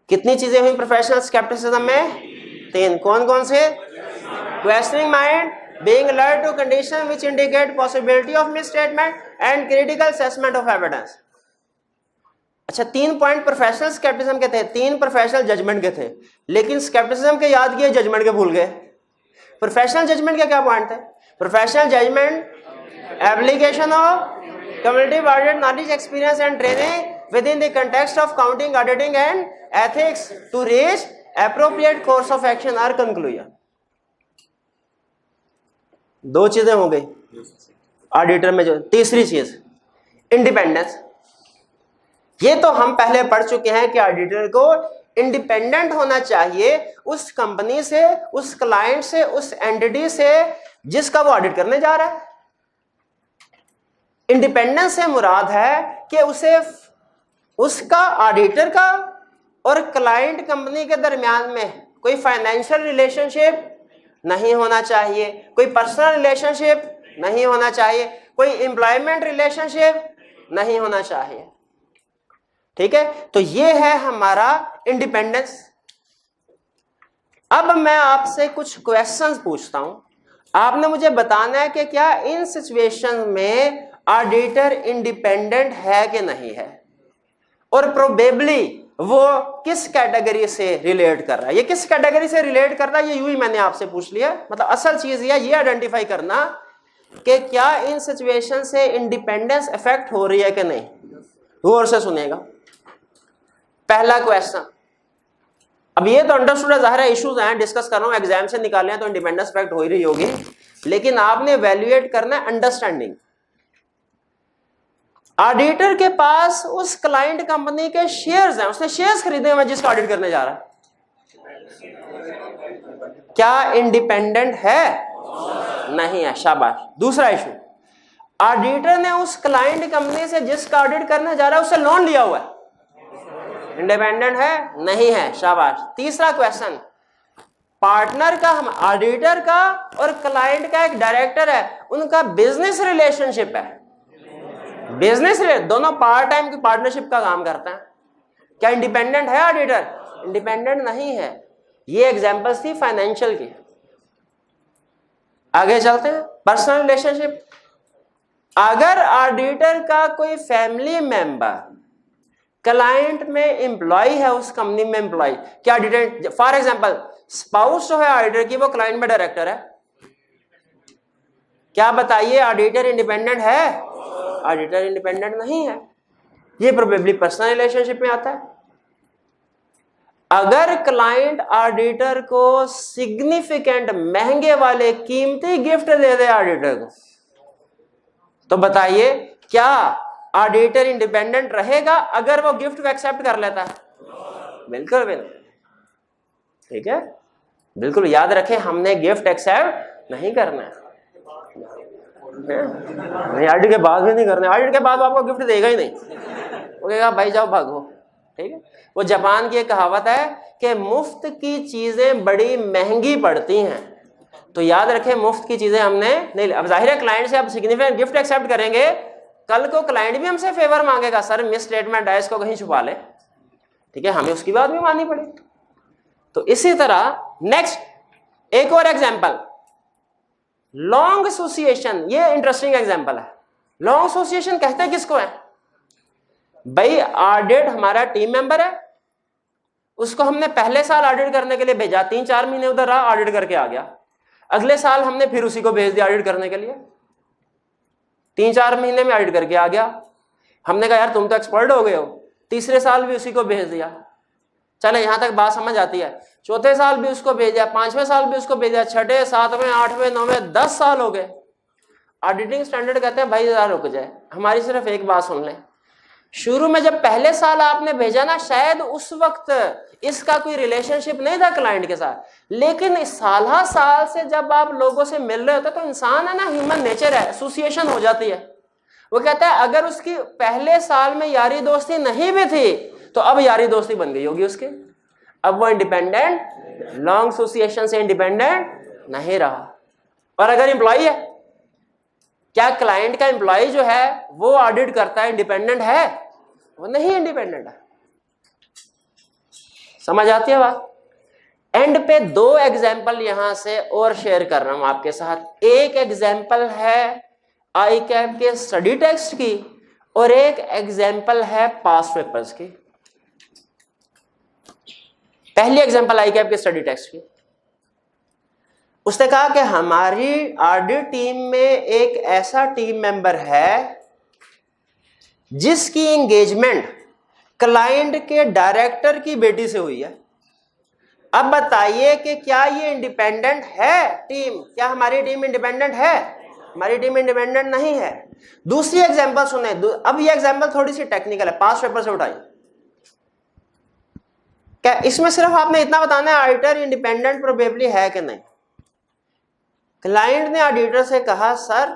कितनी चीजें हुई प्रोफेशनल स्केप्टिसिज्म में? 3। कौन कौन से? Questioning mind, being alert to conditions which indicate possibility of misstatement and critical assessment of evidence। अच्छा, 3 पॉइंट प्रोफेशनल स्केप्टिसिज्म के थे, 3 प्रोफेशनल जजमेंट के थे, लेकिन स्केप्टिसिज्म के याद किए, जजमेंट के भूल गए। प्रोफेशनल जजमेंट के क्या पॉइंट थे? Professional judgment, application of community audit knowledge, experience and training within the context of counting, auditing and ethics to reach appropriate course of action और कंक्लूजन। 2 चीजें हो गई ऑडिटर में। जो तीसरी चीज इंडिपेंडेंस, ये तो हम पहले पढ़ चुके हैं कि ऑडिटर को इंडिपेंडेंट होना चाहिए उस कंपनी से, उस क्लाइंट से, उस एंटिटी से जिसका वो ऑडिट करने जा रहा है। इंडिपेंडेंस से मुराद है कि उसे उसका, ऑडिटर का और क्लाइंट कंपनी के दरमियान में कोई फाइनेंशियल रिलेशनशिप नहीं होना चाहिए, कोई पर्सनल रिलेशनशिप नहीं होना चाहिए, कोई एम्प्लॉयमेंट रिलेशनशिप नहीं होना चाहिए। ठीक है, तो ये है हमारा इंडिपेंडेंस। अब मैं आपसे कुछ क्वेश्चंस पूछता हूं, आपने मुझे बताना है कि क्या इन सिचुएशन में ऑडिटर इंडिपेंडेंट है कि नहीं है, और प्रोबेबली वो किस कैटेगरी से रिलेट कर रहा है। ये किस कैटेगरी से रिलेट कर रहा है, ये यूं ही मैंने आपसे पूछ लिया। मतलब असल चीज ये आइडेंटिफाई करना कि क्या इन सिचुएशन से इंडिपेंडेंस इफेक्ट हो रही है कि नहीं। गौर से सुनेगा। पहला क्वेश्चन, अब ये तो अंडरस्टूड है, जाहिर है इश्यूज हैं, डिस्कस कर रहा हूं, एग्जाम से निकाले हैं तो इंडिपेंडेंस इफेक्ट हो ही रही होगी, लेकिन आपने वैल्यूएट करना है अंडरस्टैंडिंग। ऑडिटर के पास उस क्लाइंट कंपनी के शेयर्स हैं, उसने शेयर्स खरीदे हुए जिसका ऑडिट करने जा रहा है, क्या इंडिपेंडेंट है? नहीं है, शाबाश। दूसरा इशू, ऑडिटर ने उस क्लाइंट कंपनी से जिसका ऑडिट करने जा रहा है उससे लोन लिया हुआ है, इंडिपेंडेंट है? नहीं है, शाबाश। तीसरा क्वेश्चन, पार्टनर का, हम ऑडिटर का और क्लाइंट का एक डायरेक्टर है, उनका बिजनेस रिलेशनशिप है, बिजनेस दोनों पार्ट टाइम की पार्टनरशिप का काम करते हैं, क्या इंडिपेंडेंट है ऑडिटर? इंडिपेंडेंट नहीं है। ये एग्जांपल्स थी फाइनेंशियल की। आगे चलते हैं, पर्सनल रिलेशनशिप। अगर ऑडिटर का कोई फैमिली मेंबर क्लाइंट में एम्प्लॉय है, उस कंपनी में एम्प्लॉय, क्या ऑडिटर, फॉर एग्जांपल स्पाउस जो है ऑडिटर की वो क्लाइंट में डायरेक्टर है, क्या बताइए ऑडिटर इंडिपेंडेंट है? ऑडिटर इंडिपेंडेंट नहीं है। ये प्रोबेबली पर्सनल रिलेशनशिप में आता है। अगर क्लाइंट ऑडिटर को सिग्निफिकेंट, महंगे वाले कीमती गिफ्ट दे दे ऑडिटर को, तो बताइए क्या ऑडिटर इंडिपेंडेंट रहेगा अगर वो गिफ्ट को एक्सेप्ट कर लेता है? बिल्कुल भी नहीं। ठीक है, बिल्कुल याद रखें, हमने गिफ्ट एक्सेप्ट नहीं करना है, नहीं ऑडिट के बाद भी नहीं करना है। ऑडिट के बाद आपको गिफ्ट देगा ही नहीं, वो कहेगा भाई जाओ भागो। ठीक है, वो जापान की एक कहावत है कि मुफ्त की चीजें बड़ी महंगी पड़ती हैं, तो याद रखें मुफ्त की चीजें हमने नहीं। अब जाहिर है क्लाइंट से आप सिग्निफिकेंट गिफ्ट एक्सेप्ट करेंगे, कल को क्लाइंट भी हमसे फेवर मांगेगा, सर मिस स्टेटमेंट है, इसको कहीं छुपा ले। ठीक है, हमें उसकी बात भी माननी पड़ेगी। तो इसी तरह नेक्स्ट एक और एग्जांपल, लॉन्ग एसोसिएशन। ये इंटरेस्टिंग एग्जांपल है। लॉन्ग एसोसिएशन कहते हैं किसको है? भाई ऑडिट हमारा टीम मेंबर है, उसको हमने पहले साल ऑडिट करने के लिए भेजा, 3-4 महीने उधर रहा, ऑडिट करके आ गया। अगले साल हमने फिर उसी को भेज दिया ऑडिट करने के लिए, 3-4 महीने में ऑडिट करके आ गया। हमने कहा यार तुम तो एक्सपर्ट हो गए हो, तीसरे साल भी उसी को भेज दिया। चले यहां तक बात समझ आती है। चौथे साल भी उसको भेजा, 5वें साल भी उसको भेजा, 6ठे 7वें 8वें 9वें 10 साल हो गए। ऑडिटिंग स्टैंडर्ड कहते हैं भाई जरा रुक जाए, हमारी सिर्फ एक बात सुन लें। शुरू में जब पहले साल आपने भेजा ना, शायद उस वक्त इसका कोई रिलेशनशिप नहीं था क्लाइंट के साथ, लेकिन साल से जब आप लोगों से मिल रहे होते तो इंसान है ना, ह्यूमन नेचर है, एसोसिएशन हो जाती है। वो कहता है अगर उसकी पहले साल में यारी दोस्ती नहीं भी थी तो अब यारी दोस्ती बन गई होगी उसकी, अब वो इंडिपेंडेंट, लॉन्ग एसोसिएशन से इंडिपेंडेंट नहीं रहा। और अगर एम्प्लॉय है, क्या क्लाइंट का एम्प्लॉय जो है वो ऑडिट करता है इंडिपेंडेंट है? वो नहीं इंडिपेंडेंट है। समझ आती है बात? एंड पे 2 एग्जाम्पल यहां से और शेयर कर रहा हूं आपके साथ। एक एग्जाम्पल है ICAP के स्टडी टेक्स्ट की और एक एग्जाम्पल है पास्ट पेपर्स की। पहली एग्जाम्पल ICAP के स्टडी टेक्स्ट की। उसने कहा कि हमारी ऑडिट टीम में एक ऐसा टीम मेंबर है जिसकी एंगेजमेंट क्लाइंट के डायरेक्टर की बेटी से हुई है। अब बताइए कि क्या ये इंडिपेंडेंट है टीम? क्या हमारी टीम इंडिपेंडेंट है? हमारी टीम इंडिपेंडेंट नहीं है। दूसरी एग्जांपल सुने। अब ये एग्जांपल थोड़ी सी टेक्निकल है, पास्ट पेपर से उठाई। क्या इसमें सिर्फ आपने इतना बताना है ऑडिटर इंडिपेंडेंट प्रोबेबली है कि नहीं? क्लाइंट ने ऑडिटर से कहा सर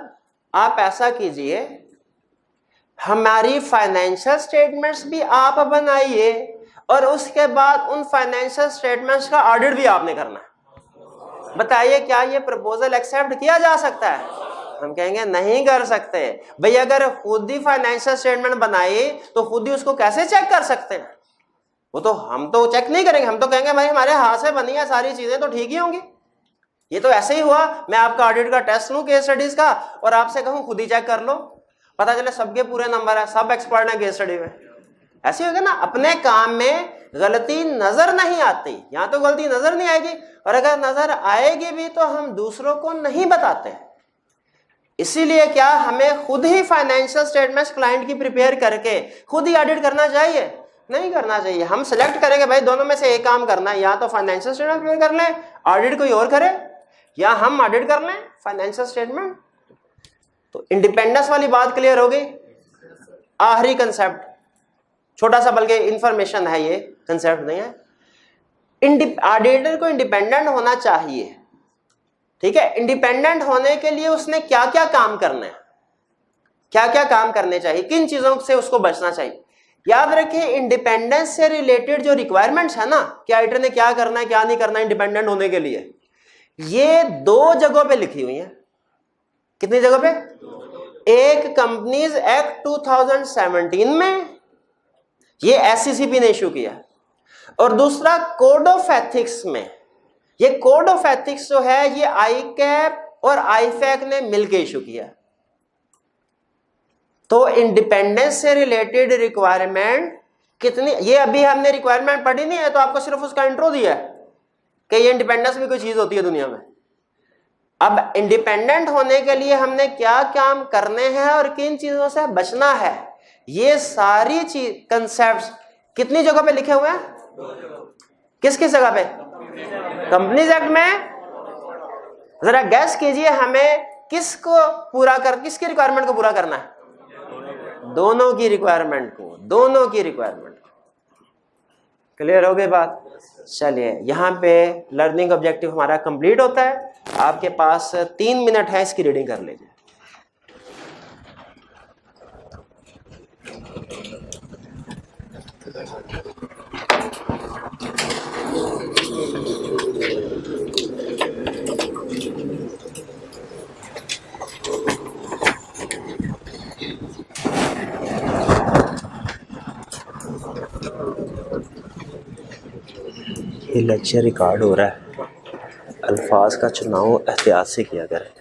आप ऐसा कीजिए, हमारी फाइनेंशियल स्टेटमेंट्स भी आप बनाइए और उसके बाद उन फाइनेंशियल स्टेटमेंट्स का ऑडिट भी आपने करना है। बताइए क्या ये प्रपोजल एक्सेप्ट किया जा सकता है? हम कहेंगे नहीं कर सकते भाई। अगर खुद ही फाइनेंशियल स्टेटमेंट बनाई तो खुद ही उसको कैसे चेक कर सकते हैं? वो तो हम तो चेक नहीं करेंगे, हम तो कहेंगे भाई हमारे हाथ से बनी है सारी चीजें तो ठीक ही होंगी। ये तो ऐसे ही हुआ, मैं आपका ऑडिट का टेस्ट लूं केस स्टडीज का और आपसे कहूं खुद ही चेक कर लो, पता चले सबके पूरे नंबर है, सब एक्सपर्ट है केस स्टडी में। ऐसे होगा ना, अपने काम में गलती नजर नहीं आती, यहां तो गलती नजर नहीं आएगी, और अगर नजर आएगी भी तो हम दूसरों को नहीं बताते। इसीलिए क्या हमें खुद ही फाइनेंशियल स्टेटमेंट्स क्लाइंट की प्रिपेयर करके खुद ही ऑडिट करना चाहिए? नहीं करना चाहिए। हम सिलेक्ट करेंगे भाई दोनों में से एक काम करना है, या तो फाइनेंशियल स्टेटमेंट प्रिपेयर कर लें, ऑडिट कोई और करे, या हम ऑडिट कर लें फाइनेंशियल स्टेटमेंट। तो इंडिपेंडेंस वाली बात क्लियर हो गई। आखिरी कंसेप्ट, छोटा सा बल्कि इंफॉर्मेशन है, ये कंसेप्ट नहीं है। ऑडिटर को इंडिपेंडेंट होना चाहिए, ठीक है। इंडिपेंडेंट होने के लिए उसने क्या क्या काम करने हैं, क्या क्या काम करने चाहिए, किन चीजों से उसको बचना चाहिए? याद रखिए इंडिपेंडेंस से रिलेटेड जो रिक्वायरमेंट्स है ना, कि ऑडिटर ने क्या करना है क्या नहीं करना इंडिपेंडेंट होने के लिए, ये 2 जगहों पे लिखी हुई है। कितनी जगह पे? एक कंपनीज एक्ट 2017 में, ये SCCP ने इशू किया, और दूसरा कोड ऑफ एथिक्स में। ये कोड ऑफ एथिक्स जो है ये ICAP और IFAC ने मिलकर इशू किया। तो इंडिपेंडेंस से रिलेटेड रिक्वायरमेंट कितनी, ये अभी हमने रिक्वायरमेंट पढ़ी नहीं है, तो आपको सिर्फ उसका इंट्रो दिया है कि ये इंडिपेंडेंस भी कोई चीज होती है दुनिया में। अब इंडिपेंडेंट होने के लिए हमने क्या काम करने हैं और किन चीजों से बचना है, ये सारी चीज कंसेप्ट्स कितनी जगह पे लिखे हुए हैं? किस किस जगह पे? कंपनीज एक्ट में। जरा गैस कीजिए हमें किसको पूरा कर, किसकी रिक्वायरमेंट को पूरा करना है? दोनों की रिक्वायरमेंट को, दोनों की रिक्वायरमेंट। क्लियर हो गई बात? चलिए यहां पे लर्निंग ऑब्जेक्टिव हमारा कंप्लीट होता है। आपके पास 3 मिनट है, इसकी रीडिंग कर लीजिए। ये लेक्चर रिकॉर्ड हो रहा है, अल्फाज का चुनाव एहतियात से किया करें।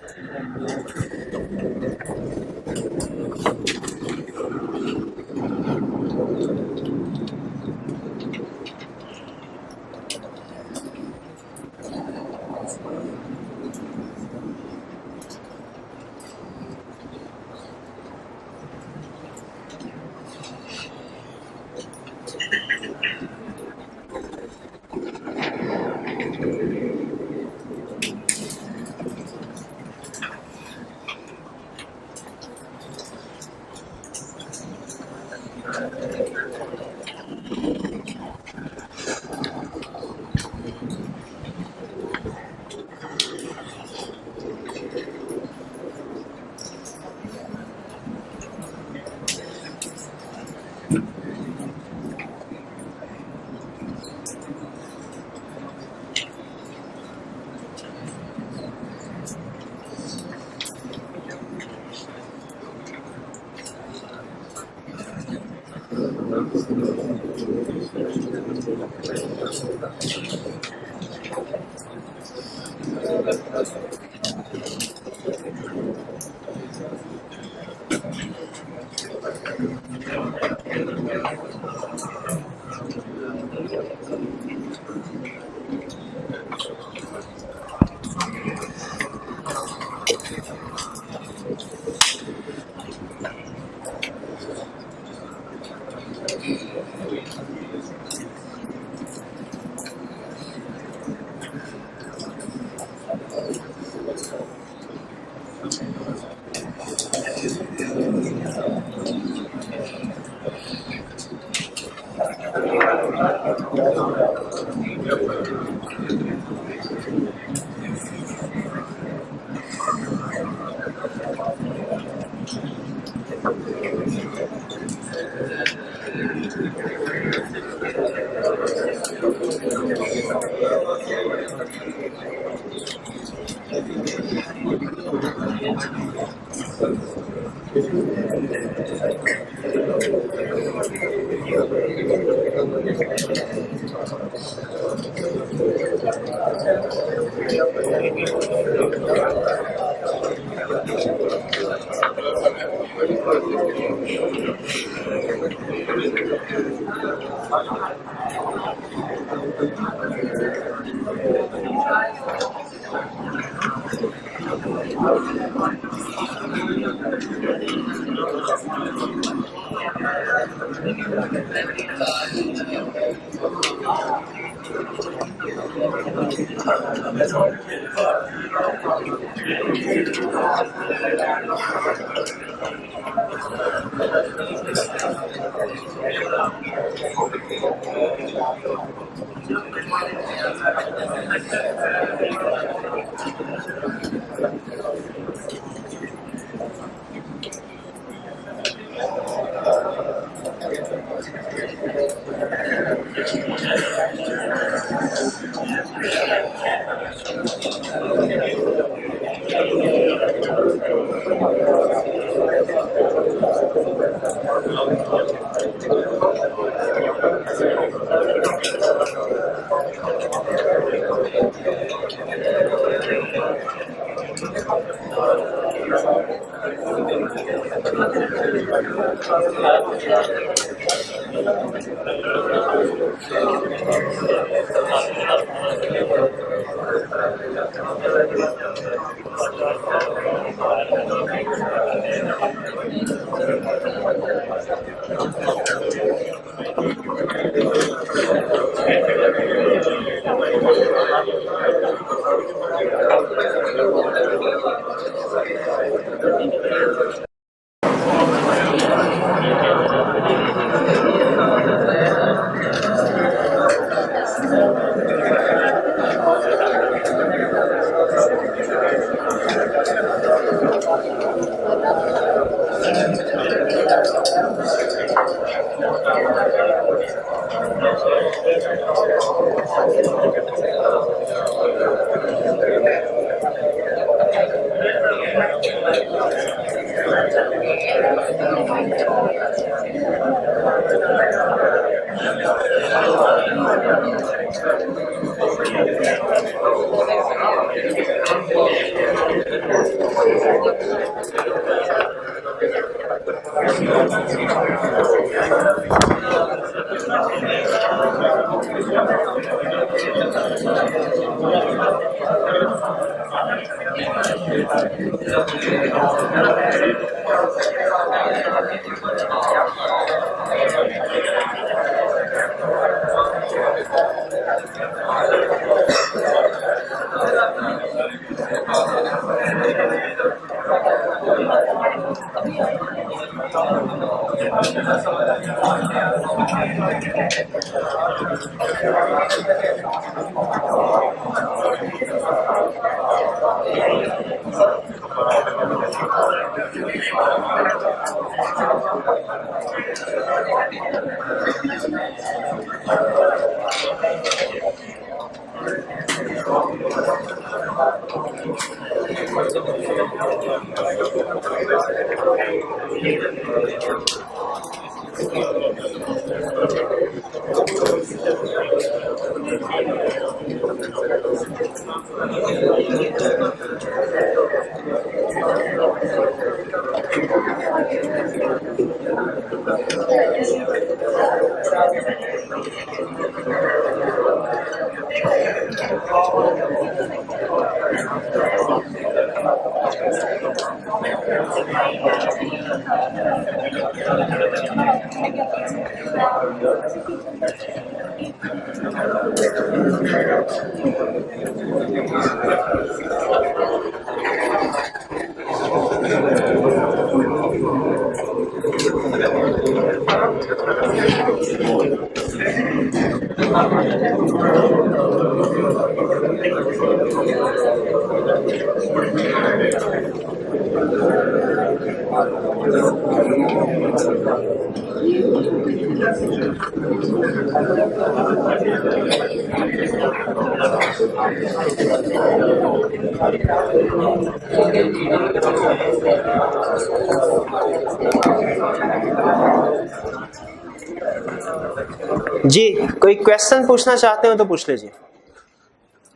जी कोई क्वेश्चन पूछना चाहते हो तो पूछ लीजिए।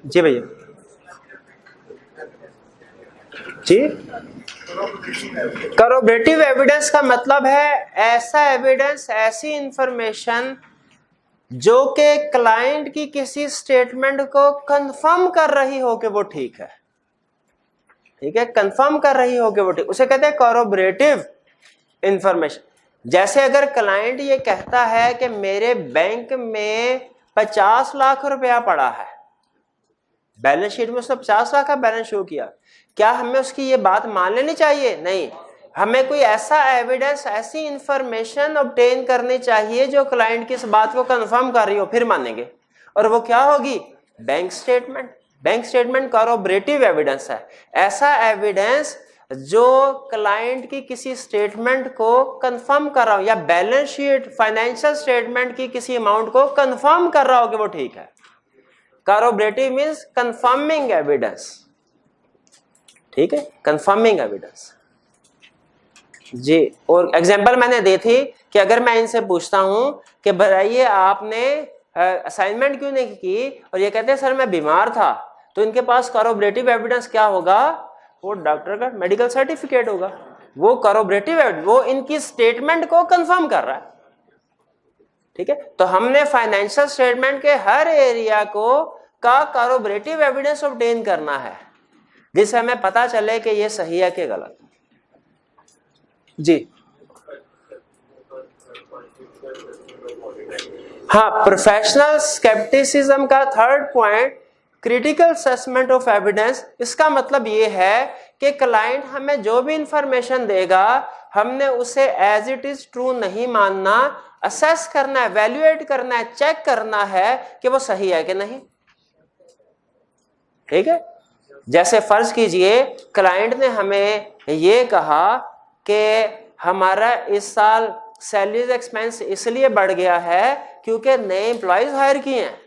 जी भैया जी। करोबरेटिव एविडेंस का मतलब है ऐसा एविडेंस, ऐसी इंफॉर्मेशन जो कि क्लाइंट की किसी स्टेटमेंट को कंफर्म कर रही हो कि वो ठीक है। ठीक है, कंफर्म कर रही हो कि वो ठीक, उसे कहते हैं करोबरेटिव इंफॉर्मेशन। जैसे अगर क्लाइंट ये कहता है कि मेरे बैंक में 50 लाख रुपया पड़ा है, बैलेंस शीट में उसने 50 लाख का बैलेंस शो किया, क्या हमें उसकी ये बात मान लेनी चाहिए? नहीं, हमें कोई ऐसा एविडेंस, ऐसी इंफॉर्मेशन ऑब्टेन करनी चाहिए जो क्लाइंट की इस बात को कंफर्म कर रही हो, फिर मानेंगे। और वो क्या होगी? Bank statement. Bank statement कॉरोबरेटिव evidence है, ऐसा एविडेंस जो क्लाइंट की किसी स्टेटमेंट को कंफर्म कर रहा हो, या बैलेंस शीट, फाइनेंशियल स्टेटमेंट की किसी अमाउंट को कंफर्म कर रहा हो कि वो ठीक है। Corroborative means confirming evidence. ठीक है, कंफर्मिंग एविडेंस जी। और एग्जांपल मैंने दी थी कि अगर मैं इनसे पूछता हूं कि बताइए आपने असाइनमेंट क्यों नहीं की, और ये कहते हैं सर मैं बीमार था, तो इनके पास कॉरोबरेटिव एविडेंस क्या होगा? वो डॉक्टर का मेडिकल सर्टिफिकेट होगा। वो कॉरोबरेटिव एविडेंस, वो इनकी स्टेटमेंट को कंफर्म कर रहा है। ठीक है, तो हमने फाइनेंशियल स्टेटमेंट के हर एरिया को का कॉरोबरेटिव एविडेंस ऑब्टेन करना है, जिससे हमें पता चले कि ये सही है कि गलत। जी हाँ, प्रोफेशनल स्केप्टिसिज्म का third point critical assessment of evidence. इसका मतलब ये है कि क्लाइंट हमें जो भी इंफॉर्मेशन देगा, हमने उसे एज इट इज ट्रू नहीं मानना, असेस करना है, वैल्यूएट करना है, चेक करना है कि वो सही है कि नहीं। ठीक है, जैसे फर्ज कीजिए क्लाइंट ने हमें ये कहा कि हमारा इस साल सैलरीज एक्सपेंस इसलिए बढ़ गया है क्योंकि नए एम्प्लॉयज हायर किए हैं,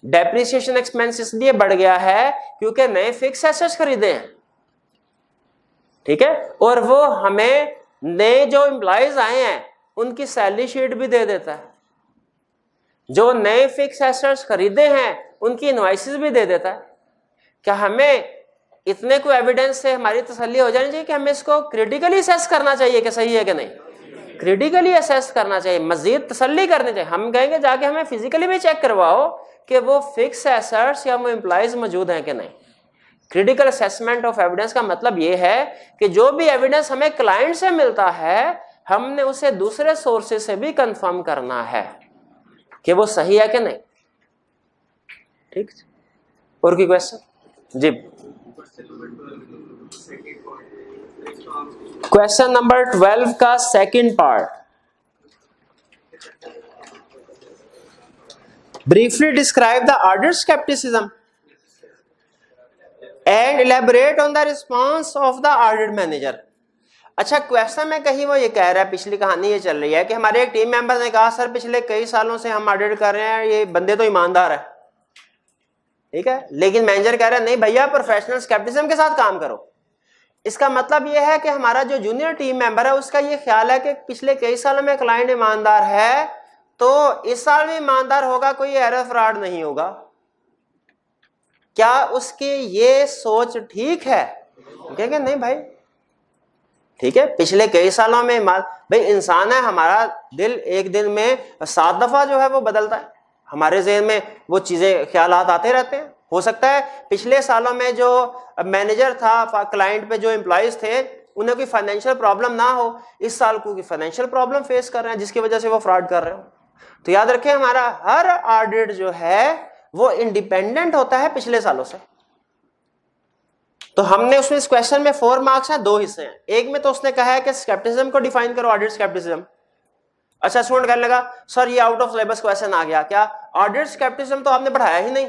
डेप्रिसिएशन एक्सपेंस इसलिए बढ़ गया है क्योंकि नए फिक्स एसेट्स खरीदे हैं। ठीक है, और वो हमें नए जो एम्प्लॉयज आए हैं उनकी सैलरी शीट भी दे देता है, जो नए फिक्स एसेट्स खरीदे हैं उनकी इनवॉइसेस भी दे देता है। क्या हमें इतने को एविडेंस से हमारी तसल्ली हो जानी चाहिए कि हमें इसको क्रिटिकली असेस करना चाहिए कि सही है कि नहीं? क्रिटिकली असेस करना चाहिए, मजीद तसल्ली करनी चाहिए। हम कहेंगे जाके हमें फिजिकली भी चेक करवाओ कि वो फिक्स एसेट्स या वो एम्प्लॉयज मौजूद हैं कि नहीं। क्रिटिकल असेसमेंट ऑफ एविडेंस का मतलब ये है कि जो भी एविडेंस हमें क्लाइंट से मिलता है, हमने उसे दूसरे सोर्सेज से भी कंफर्म करना है कि वो सही है कि नहीं। ठीक, और कोई क्वेश्चन? जी, क्वेश्चन नंबर 12 का second part, briefly describe the order scepticism and elaborate on the response of the audit manager. अच्छा, क्वेश्चन में कहीं वो ये कह रहा है, पिछली कहानी ये चल रही है कि हमारे एक टीम मेंबर ने कहा सर पिछले कई सालों से हम ऑडिट कर रहे हैं, ये बंदे तो ईमानदार है। ठीक है, लेकिन मैनेजर कह रहा है नहीं भैया प्रोफेशनल स्केप्टिसिज्म के साथ काम करो। इसका मतलब यह है कि हमारा जो जूनियर टीम मेंबर है उसका ये ख्याल है कि पिछले कई सालों में क्लाइंट ईमानदार है, तो इस साल भी ईमानदार होगा, कोई एरर फ्रॉड नहीं होगा। क्या उसकी ये सोच ठीक है? कहेंगे नहीं भाई, ठीक है, पिछले कई सालों में भाई इंसान है, हमारा दिल एक दिन में 7 दफा जो है वो बदलता है, हमारे ज़हन में वो चीजें ख्यालात आते रहते हैं। हो सकता है पिछले सालों में जो मैनेजर था, क्लाइंट पे जो एम्प्लॉयज थे, उन्हें कोई फाइनेंशियल प्रॉब्लम ना हो, इस साल को फाइनेंशियल प्रॉब्लम फेस कर रहे हैं जिसकी वजह से वो फ्रॉड कर रहे हो। तो याद रखें, हमारा हर ऑडिट जो है वो इंडिपेंडेंट होता है पिछले सालों से। तो हमने उसमें इस क्वेश्चन में 4 मार्क्स हैं, 2 हिस्से हैं। एक में तो उसने कहा है कि स्केप्टिसिज्म को डिफाइन करो, ऑडिट स्केप्टिसिज्म। अच्छा, स्टूडेंट कहने लगा सर ये आउट ऑफ सिलेबस क्वेश्चन आ गया, क्या ऑडिट स्केप्टिसिज्म तो आपने पढ़ाया ही नहीं।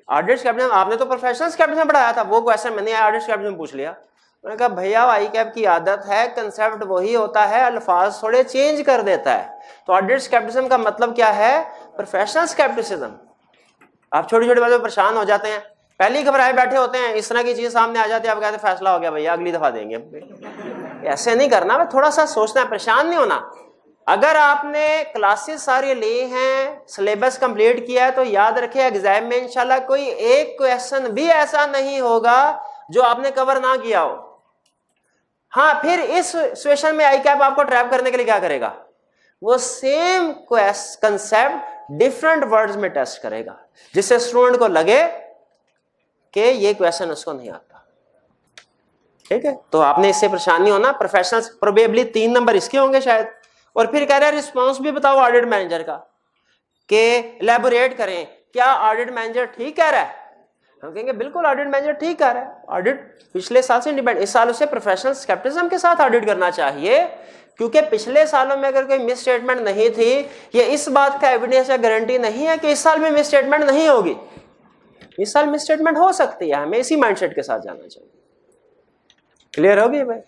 ऑडिट स्केप्टिसिज्म आपने तो प्रोफेशनल स्केप्टिसिज्म पढ़ाया था, वो क्वेश्चन मैंने ऑडिट स्केप्टिसिज्म पूछ लिया। मैंने कहा भैया आई कैप की आदत है, कंसेप्ट वही होता है, अल्फाज थोड़े चेंज कर देता है। तो ऑडिट स्केप्टिसिज्म का मतलब क्या है? Professional scepticism. आप छोटी छोटी बातों पर परेशान हो जाते हैं, पहले ही घबराए बैठे होते हैं, इस तरह की चीज सामने आ जाती है, आप कहते हैं फैसला हो गया भैया अगली दफा देंगे। ऐसे नहीं करना, थोड़ा सा सोचना है, परेशान नहीं होना। अगर आपने क्लासेस सारी ली हैं, सिलेबस कंप्लीट किया है, तो याद रखें एग्जाम में इंशाल्लाह कोई एक क्वेश्चन भी ऐसा नहीं होगा जो आपने कवर ना किया हो। हाँ, फिर इस सिचुएशन में आई कैप आपको ट्रैप करने के लिए क्या करेगा? वो सेम कंसेप्ट डिफरेंट वर्ड्स में टेस्ट करेगा, जिससे स्टूडेंट को लगे कि ये क्वेश्चन उसको नहीं आता। ठीक है, तो आपने इससे परेशान नहीं होना। प्रोफेशनल प्रोबेबली 3 नंबर इसके होंगे शायद। और फिर कह रहे हैं रिस्पॉन्स भी बताओ ऑडिट मैनेजर का, कि एलैबोरेट करें, क्या ऑडिट मैनेजर ठीक कह रहा है? हम कहेंगे बिल्कुल ऑडिट मैनेजर ठीक कह रहा है, ऑडिट पिछले साल से इंडिपेंडेंट, इस साल उसे प्रोफेशनल स्केप्टिसिज्म के साथ ऑडिट करना चाहिए, क्योंकि पिछले सालों में अगर कोई मिस स्टेटमेंट नहीं थी, ये इस बात का एविडेंस या गारंटी नहीं है कि इस साल में मिस स्टेटमेंट नहीं होगी। इस साल मिस स्टेटमेंट हो सकती है, हमें इसी माइंडसेट के साथ जाना चाहिए। क्लियर होगी भाई?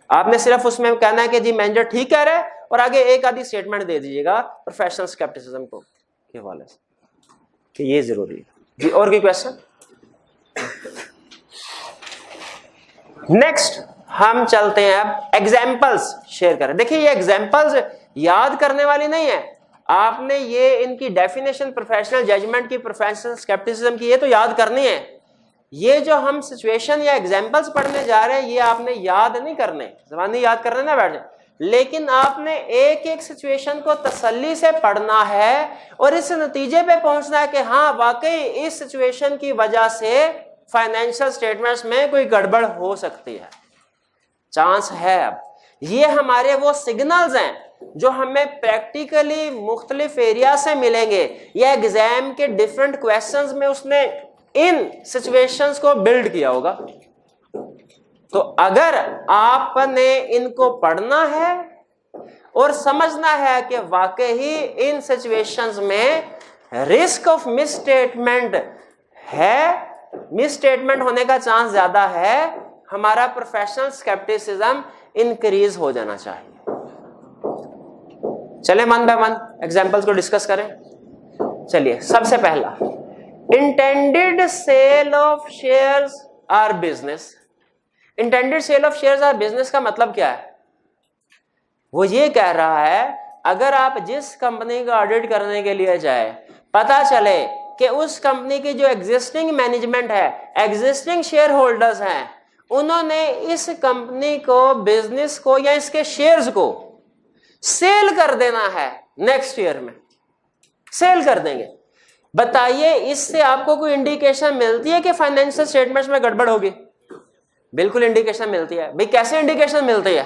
आपने सिर्फ उसमें कहना है कि जी मैनेजर ठीक कह रहा है, और आगे एक आधी स्टेटमेंट दे दीजिएगा प्रोफेशनल स्केप्टिसिज्म को के हवाले से कि ये जरूरी है जी। और कोई क्वेश्चन? नेक्स्ट हम चलते हैं अब एग्जाम्पल्स शेयर करें। देखिए ये एग्जाम्पल्स याद करने वाली नहीं है, आपने ये इनकी डेफिनेशन प्रोफेशनल जजमेंट की, प्रोफेशनल स्केप्टिसिज्म की, ये तो याद करनी है। ये जो हम सिचुएशन या एग्जाम्पल्स पढ़ने जा रहे हैं, ये आपने याद नहीं करने, ज़बानी याद करने ना बैठ जाए, लेकिन आपने एक एक सिचुएशन को तसल्ली से पढ़ना है और इस नतीजे पे पहुंचना है कि हाँ वाकई इस सिचुएशन की वजह से फाइनेंशियल स्टेटमेंट्स में कोई गड़बड़ हो सकती है, चांस है। अब ये हमारे वो सिग्नल्स हैं जो हमें प्रैक्टिकली मुख्तलिफ एरिया से मिलेंगे, या एग्जाम के डिफरेंट क्वेश्चंस में उसने इन सिचुएशंस को बिल्ड किया होगा। तो अगर आपने इनको पढ़ना है और समझना है कि वाकई ही इन सिचुएशंस में रिस्क ऑफ मिस स्टेटमेंट है, मिस स्टेटमेंट होने का चांस ज्यादा है, हमारा प्रोफेशनल स्केप्टिसिज्म इंक्रीज हो जाना चाहिए। चले वन बाय वन एग्जांपल्स को डिस्कस करें। चलिए, सबसे पहला intended sale of shares or business. Intended sale of shares or business का मतलब क्या है? वो ये कह रहा है अगर आप जिस कंपनी का ऑडिट करने के लिए जाए, पता चले कि उस कंपनी की जो एग्जिस्टिंग मैनेजमेंट है, एग्जिस्टिंग शेयर होल्डर्स हैं, उन्होंने इस कंपनी को, बिजनेस को या इसके शेयर्स को सेल कर देना है, नेक्स्ट ईयर में सेल कर देंगे, बताइए इससे आपको कोई इंडिकेशन मिलती है कि फाइनेंशियल स्टेटमेंट्स में गड़बड़ होगी? बिल्कुल इंडिकेशन मिलती है। भाई कैसे इंडिकेशन मिलती है?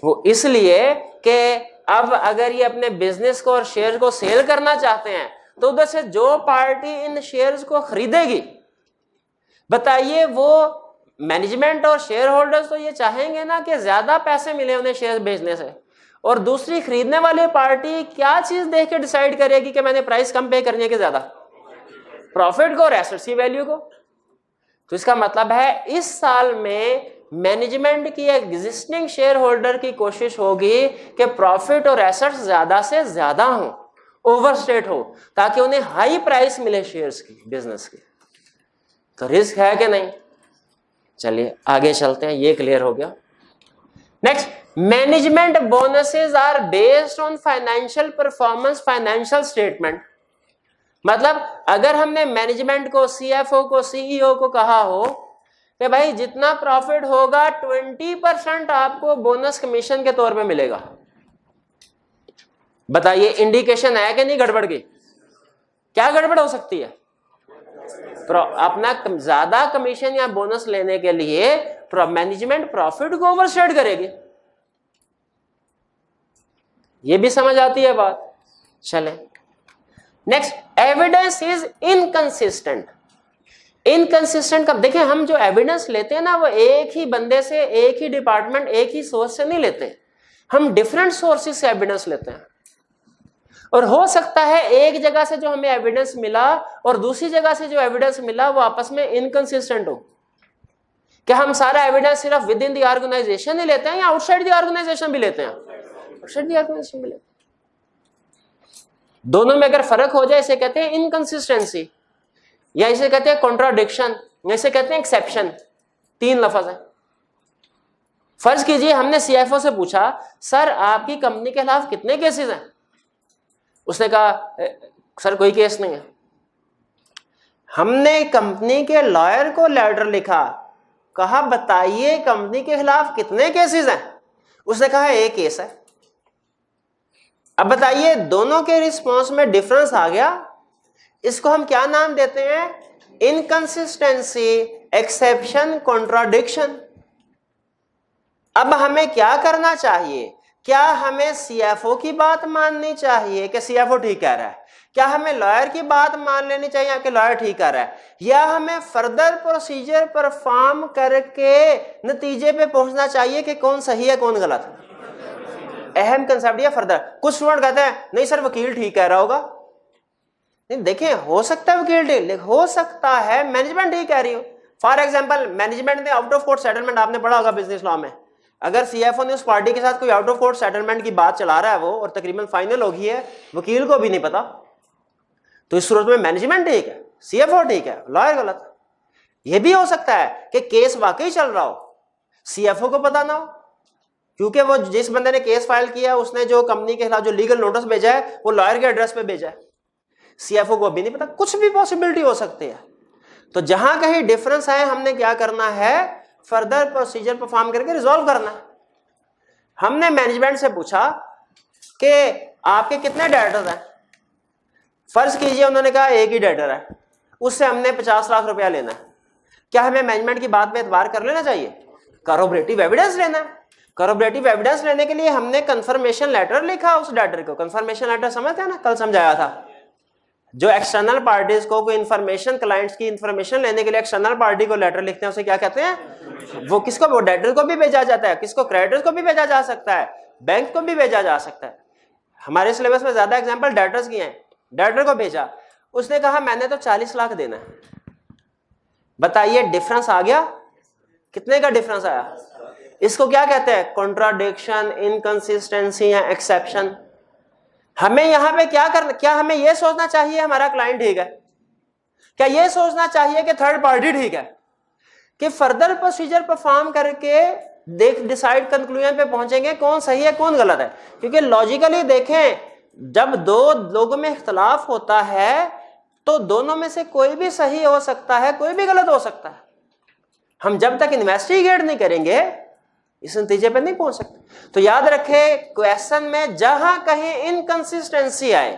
वो इसलिए कि अब अगर ये अपने बिजनेस को और शेयर को सेल करना चाहते हैं, तो उधर से जो पार्टी इन शेयर्स को खरीदेगी, बताइए वो मैनेजमेंट और शेयर होल्डर्स तो ये चाहेंगे ना कि ज्यादा पैसे मिले उन्हें शेयर बेचने से, और दूसरी खरीदने वाली पार्टी क्या चीज देख के डिसाइड करेगी कि मैंने प्राइस कम पे करनी है कि ज्यादा? प्रॉफिट को और एसेट्स की वैल्यू को। तो इसका मतलब है इस साल में मैनेजमेंट की एग्जिस्टिंग शेयर होल्डर की कोशिश होगी कि प्रॉफिट और एसेट्स ज्यादा से ज्यादा हो, ओवरस्टेट हो, ताकि उन्हें हाई प्राइस मिले शेयर्स की, बिजनेस की। तो रिस्क है कि नहीं? चलिए आगे चलते हैं, ये क्लियर हो गया। Next, management bonuses are based on financial performance, financial statement. मतलब अगर हमने मैनेजमेंट को, सीएफओ को, सीईओ को कहा हो कि भाई जितना प्रॉफिट होगा 20% आपको बोनस कमीशन के तौर पे मिलेगा, बताइए इंडिकेशन है कि नहीं गड़बड़ की? क्या गड़बड़ हो सकती है? अपना ज्यादा कमीशन या बोनस लेने के लिए मैनेजमेंट प्रॉफिट को ओवरस्टेट करेगी। ये भी समझ आती है बात? चले next, evidence is inconsistent. Inconsistent कब? देखिए हम जो एविडेंस लेते हैं ना वो एक ही बंदे से, एक ही डिपार्टमेंट, एक ही सोर्स से नहीं लेते, हम डिफरेंट सोर्सेज से एविडेंस लेते हैं। और हो सकता है एक जगह से जो हमें एविडेंस मिला और दूसरी जगह से जो एविडेंस मिला वो आपस में इनकंसिस्टेंट हो। क्या हम सारा एविडेंस सिर्फ विद इन द ऑर्गेनाइजेशन ही लेते हैं या आउटसाइड द ऑर्गेनाइजेशन भी लेते हैं? आउटसाइड द ऑर्गेनाइजेशन भी लेते हैं। दोनों में अगर फर्क हो जाए इसे कहते हैं इनकंसिस्टेंसी, या इसे कहते हैं कॉन्ट्राडिक्शन, या इसे कहते हैं एक्सेप्शन। 3 लफ्ज है। फर्ज कीजिए हमने सीएफओ से पूछा सर आपकी कंपनी के खिलाफ कितने केसेस हैं? उसने कहा सर कोई केस नहीं है। हमने कंपनी के लॉयर को लेटर लिखा, कहा बताइए कंपनी के खिलाफ कितने केसेस हैं? उसने कहा एक केस है। अब बताइए दोनों के रिस्पॉन्स में डिफरेंस आ गया, इसको हम क्या नाम देते हैं? Inconsistency, exception, contradiction. अब हमें क्या करना चाहिए? क्या हमें सीएफओ की बात माननी चाहिए कि सीएफओ ठीक कह रहा है? क्या हमें लॉयर की बात मान लेनी चाहिए कि लॉयर ठीक कर रहा है? या हमें फर्दर प्रोसीजर परफॉर्म करके नतीजे पे पहुंचना चाहिए कि कौन सही है कौन गलत है? अहम कंसेप्ट या फर्दर। कुछ स्टूडेंट कहते हैं नहीं सर वकील ठीक कह रहा होगा। नहीं देखें, हो सकता है वकील ठीक, हो सकता है मैनेजमेंट ठीक कह रही हो। फॉर एग्जाम्पल मैनेजमेंट ने आउट ऑफ कोर्ट सेटलमेंट, आपने पढ़ा होगा बिजनेस लॉ में, अगर सीएफओ ने उस पार्टी के साथ कोई आउट ऑफ कोर्ट सेटलमेंट की बात चला रहा है वो और तकरीबन फाइनल हो गई है, वकील को भी नहीं पता, तो इस सूरत में मैनेजमेंट ठीक है, सीएफओ ठीक है, लॉयर गलत है। यह भी हो सकता है कि केस वाकई चल रहा हो, सीएफओ को पता ना हो, क्योंकि वो जिस बंदे ने केस फाइल किया उसने जो कंपनी के खिलाफ जो लीगल नोटिस भेजा है वो लॉयर के एड्रेस पे भेजा है, सीएफओ को भी नहीं पता। कुछ भी पॉसिबिलिटी हो सकती है। तो जहां कहीं डिफरेंस है हमने क्या करना है? फर्दर प्रोसीजर परफॉर्म करके रिजॉल्व करना है। हमने मैनेजमेंट से पूछा कि आपके कितने डायरेक्टर्स हैं? फर्ज कीजिए उन्होंने कहा एक ही डायरेक्टर है, उससे हमने 50 लाख रुपया लेना है। क्या हमें मैनेजमेंट की बात पे एतबार कर लेना चाहिए? कॉरबोरेटिव एविडेंस लेना है। कॉरबोरेटिव एविडेंस लेने के लिए हमने कंफर्मेशन लेटर लिखा उस डायरेक्टर को। कंफर्मेशन लेटर समझते हैं ना, कल समझाया था। जो एक्सटर्नल पार्टीज को कोई इंफॉर्मेशन, क्लाइंट्स की इंफॉर्मेशन लेने के लिए एक्सटर्नल पार्टी को लेटर लिखते हैं, उसे क्या कहते हैं? वो किसको? वो डायरेक्टर को भी भेजा जाता है, किसको? क्रेडिटर्स को भी भेजा जा सकता है, बैंक को भी भेजा जा सकता है। हमारे सिलेबस में ज्यादा एग्जांपल डायरेक्टर्स की हैं। डायरेक्टर को भेजा, उसने कहा मैंने तो 40 लाख देना है। बताइए डिफरेंस आ गया? कितने का डिफरेंस आया? इसको क्या कहते हैं? कॉन्ट्राडिक्शन, इनकंसिस्टेंसी या एक्सेप्शन। हमें यहां पे क्या करना? क्या हमें यह सोचना चाहिए हमारा क्लाइंट ठीक है? क्या यह सोचना चाहिए कि थर्ड पार्टी ठीक है? कि फर्दर प्रोसीजर परफॉर्म करके डिसाइड कंक्लूजन पे पहुंचेंगे कौन सही है कौन गलत है? क्योंकि लॉजिकली देखें, जब दो लोगों में इख्तलाफ होता है तो दोनों में से कोई भी सही हो सकता है, कोई भी गलत हो सकता है। हम जब तक इन्वेस्टिगेट नहीं करेंगे इस नतीजे पे नहीं पहुंच सकते। तो याद रखें, क्वेश्चन में जहां कहीं इनकंसिस्टेंसी आए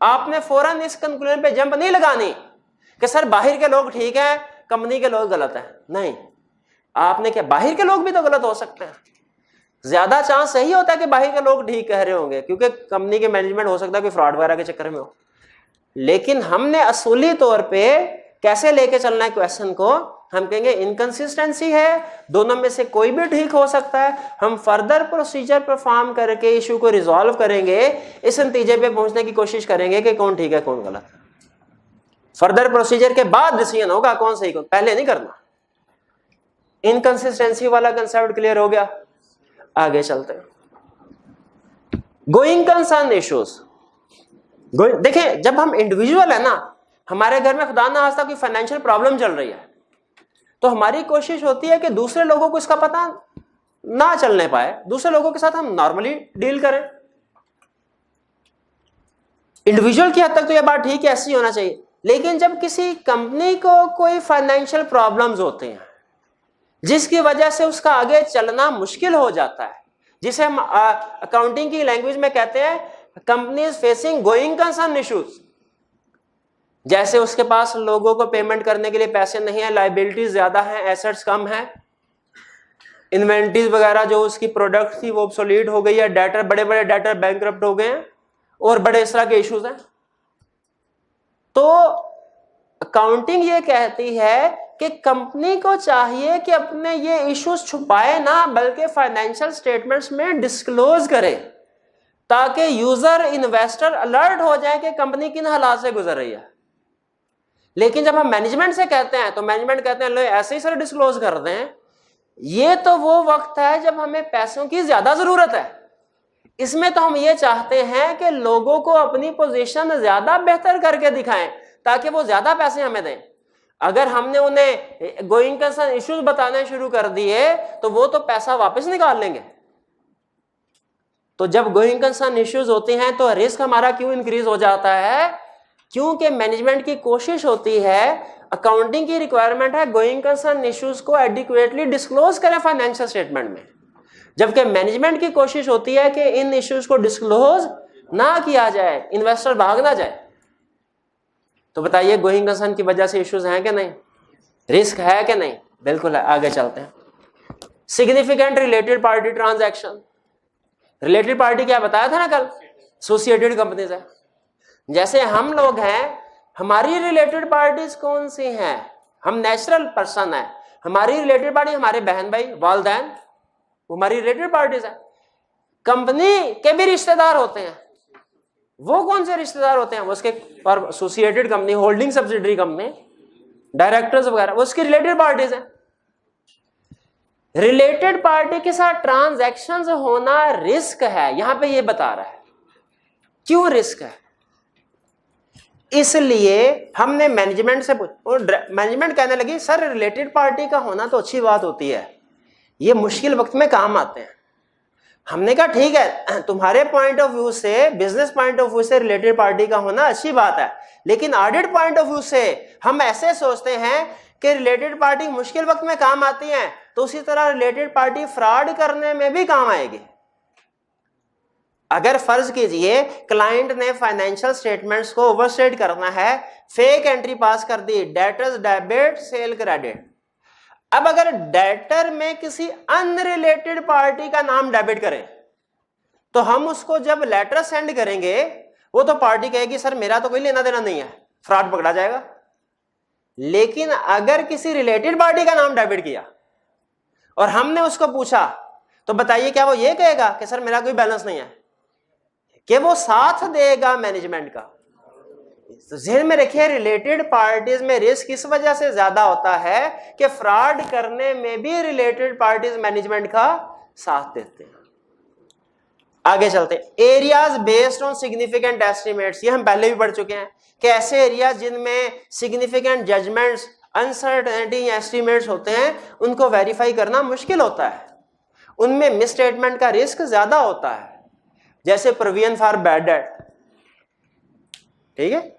आपने फौरन इस कंक्लूजन पे जंप नहीं लगानी कि सर बाहर के लोग ठीक हैं, कंपनी के लोग गलत हैं। नहीं, आपने क्या, बाहर के लोग भी तो गलत हो सकते हैं। ज्यादा चांस सही होता है कि बाहर के लोग ठीक कह रहे होंगे, क्योंकि कंपनी के मैनेजमेंट हो सकता है कि फ्रॉड वगैरह के चक्कर में हो। लेकिन हमने असूली तौर पे कैसे लेके चलना है क्वेश्चन को? हम कहेंगे इनकंसिस्टेंसी है, दोनों में से कोई भी ठीक हो सकता है। हम फर्दर प्रोसीजर परफॉर्म करके इशू को रिजॉल्व करेंगे, इस नतीजे पे पहुंचने की कोशिश करेंगे कि कौन ठीक है कौन गलत। फर्दर प्रोसीजर के बाद डिसीजन होगा कौन सही कौन, पहले नहीं करना। इनकंसिस्टेंसी वाला कंसेप्ट क्लियर हो गया? आगे चलते हैं। Going concern issues. देखें, जब हम इंडिविजुअल है ना, हमारे घर में खुदा ना खास्ता कोई फाइनेंशियल प्रॉब्लम चल रही है, तो हमारी कोशिश होती है कि दूसरे लोगों को इसका पता ना चलने पाए, दूसरे लोगों के साथ हम नॉर्मली डील करें। इंडिविजुअल की हद तक तो यह बात ठीक है, ऐसी होना चाहिए, लेकिन जब किसी कंपनी को कोई फाइनेंशियल प्रॉब्लम्स होते हैं जिसकी वजह से उसका आगे चलना मुश्किल हो जाता है, जिसे हम अकाउंटिंग की लैंग्वेज में कहते हैं companies facing going concern issues, जैसे उसके पास लोगों को पेमेंट करने के लिए पैसे नहीं है, लायबिलिटीज ज्यादा हैं, एसेट्स कम है, इन्वेंटरीज वगैरह जो उसकी प्रोडक्ट थी वो ऑब्सोलीट हो गई है, डेटर बड़े बड़े डेटर बैंकरप्ट हो गए हैं और बड़े इस तरह के इश्यूज हैं। तो अकाउंटिंग ये कहती है कि कंपनी को चाहिए कि अपने ये इश्यूज छुपाए ना, बल्कि फाइनेंशियल स्टेटमेंट्स में डिस्क्लोज करे, ताकि यूजर इन्वेस्टर अलर्ट हो जाए कि कंपनी किन हालात से गुजर रही है। लेकिन जब हम मैनेजमेंट से कहते हैं तो मैनेजमेंट कहते हैं लो ऐसे ही सर डिस्क्लोज कर दें, ये तो वो वक्त है जब हमें पैसों की ज्यादा जरूरत है, इसमें तो हम ये चाहते हैं कि लोगों को अपनी पोजीशन ज्यादा बेहतर करके दिखाएं ताकि वो ज्यादा पैसे हमें दें। अगर हमने उन्हें गोइंग कंसर्न इश्यूज बताने शुरू कर दिए तो वो तो पैसा वापस निकाल लेंगे। तो जब गोइंग कंसर्न इश्यूज होते हैं तो रिस्क हमारा क्यों इंक्रीज हो जाता है? क्योंकि मैनेजमेंट की कोशिश होती है, अकाउंटिंग की रिक्वायरमेंट है गोइंग कंसर्न इश्यूज को एडिक्वेटली डिस्क्लोज करें फाइनेंशियल स्टेटमेंट में, जबकि मैनेजमेंट की कोशिश होती है कि इन इश्यूज को डिस्क्लोज ना किया जाए, इन्वेस्टर भाग ना जाए। तो बताइए गोइंग कंसर्न की वजह से इश्यूज हैं कि नहीं, रिस्क है कि नहीं? बिल्कुल है। आगे चलते हैं। Significant related party transaction. Related party क्या बताया था ना कल, एसोसिएटेड कंपनीज है। जैसे हम लोग हैं, हमारी रिलेटेड पार्टीज कौन सी हैं? हम नेचुरल पर्सन है, हमारी रिलेटेड पार्टी हमारे बहन भाई वालदैन, हमारी रिलेटेड पार्टीज है। कंपनी के भी रिश्तेदार होते हैं, वो कौन से रिश्तेदार होते हैं? वो उसके associated company, holding subsidiary company, directors वगैरह, वो उसकी रिलेटेड पार्टीज हैं। रिलेटेड पार्टी के साथ ट्रांजैक्शंस होना रिस्क है, यहां पे ये बता रहा है। क्यों रिस्क है? इसलिए हमने मैनेजमेंट से मैनेजमेंट कहने लगी सर रिलेटेड पार्टी का होना तो अच्छी बात होती है, ये मुश्किल वक्त में काम आते हैं। हमने कहा ठीक है, तुम्हारे पॉइंट ऑफ व्यू से, बिजनेस पॉइंट ऑफ व्यू से रिलेटेड पार्टी का होना अच्छी बात है, लेकिन ऑडिट पॉइंट ऑफ व्यू से हम ऐसे सोचते हैं कि रिलेटेड पार्टी मुश्किल वक्त में काम आती है, तो उसी तरह रिलेटेड पार्टी फ्रॉड करने में भी काम आएगी। अगर फर्ज कीजिए क्लाइंट ने फाइनेंशियल स्टेटमेंट्स को ओवरस्टेट करना है, फेक एंट्री पास कर दी, डेटर्स डेबिट सेल क्रेडिट। अब अगर डेटर में किसी अनरिलेटेड पार्टी का नाम डेबिट करें तो हम उसको जब लेटर सेंड करेंगे वो तो पार्टी कहेगी सर मेरा तो कोई लेना देना नहीं है, फ्रॉड पकड़ा जाएगा। लेकिन अगर किसी रिलेटेड पार्टी का नाम डेबिट किया और हमने उसको पूछा तो बताइए क्या वो ये कहेगा कि सर मेरा कोई बैलेंस नहीं है, कि वो साथ देगा मैनेजमेंट का? तो ज़हन में रखिए, रिलेटेड पार्टीज में रिस्क इस वजह से ज्यादा होता है कि फ्रॉड करने में भी रिलेटेड पार्टीज मैनेजमेंट का साथ देते हैं। आगे चलते हैं। Areas based on significant estimates, ये हम पहले भी पढ़ चुके हैं कि ऐसे एरियाज जिनमें सिग्निफिकेंट जजमेंट्स, अनसर्टेनिटी एस्टिमेट्स होते हैं, उनको वेरीफाई करना मुश्किल होता है, उनमें मिसस्टेटमेंट का रिस्क ज्यादा होता है। जैसे प्रोविजन फॉर बैड डेट, ठीक है,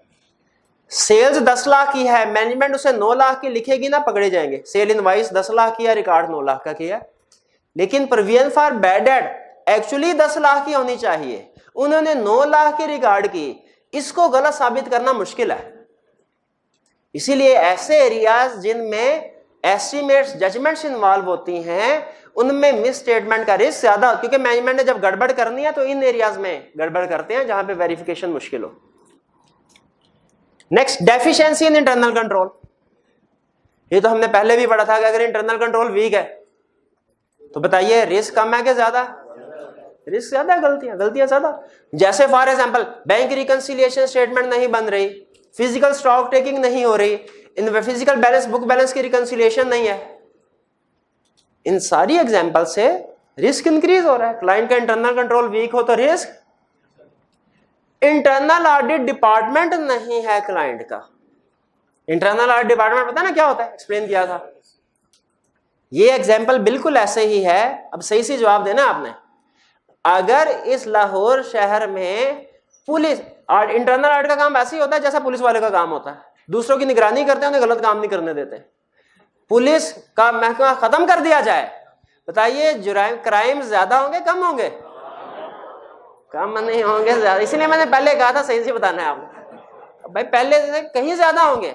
सेल्स 10 लाख की है, मैनेजमेंट उसे 9 लाख की लिखेगी ना, पकड़े जाएंगे। सेल इनवाइस 10 लाख की है, रिकॉर्ड 9 लाख का किया, लेकिन provision for bad debt actually 10 lakh की होनी चाहिए, उन्होंने 9 लाख की रिकॉर्ड की, इसको गलत साबित करना मुश्किल है। इसीलिए ऐसे एरियाज जिनमें एस्टिमेट्स, जजमेंट्स इन्वॉल्व होती हैं, उनमें मिस स्टेटमेंट का रिस्क ज्यादा, क्योंकि मैनेजमेंट ने जब गड़बड़ करनी है तो इन एरियाज में गड़बड़ करते हैं जहां पे वेरिफिकेशन मुश्किल हो। Next, deficiency in internal control. ये तो हमने पहले भी पढ़ा था कि अगर इंटरनल कंट्रोल वीक है तो बताइए रिस्क कम है कि ज्यादा? रिस्क ज्यादा, गलतियां ज्यादा। जैसे for example bank reconciliation statement नहीं बन रही, फिजिकल स्टॉक टेकिंग नहीं हो रही, फिजिकल बैलेंस, बुक बैलेंस की रिकंसिलिएशन नहीं है। इन सारी एग्जांपल से रिस्क इंक्रीज हो रहा है। क्लाइंट का इंटरनल कंट्रोल वीक हो तो रिस्क, इंटरनल ऑडिट डिपार्टमेंट नहीं है क्लाइंट का। इंटरनल ऑडिट डिपार्टमेंट पता ना क्या होता है, एक्सप्लेन किया था। ये एग्जांपल बिल्कुल ऐसे ही है। अब सही से जवाब देना आपने। अगर इस लाहौर शहर में पुलिस, और इंटरनल ऑडिट का काम ऐसे ही होता है जैसा पुलिस वाले का काम होता है, दूसरों की निगरानी करते हैं, उन्हें गलत काम नहीं करने देते। पुलिस का महकमा खत्म कर दिया जाए, बताइए जुराइम क्राइम ज्यादा होंगे कम होंगे? कम नहीं होंगे, ज्यादा। इसलिए मैंने पहले कहा था सही से बताना है आपको भाई, पहले से कहीं ज्यादा होंगे।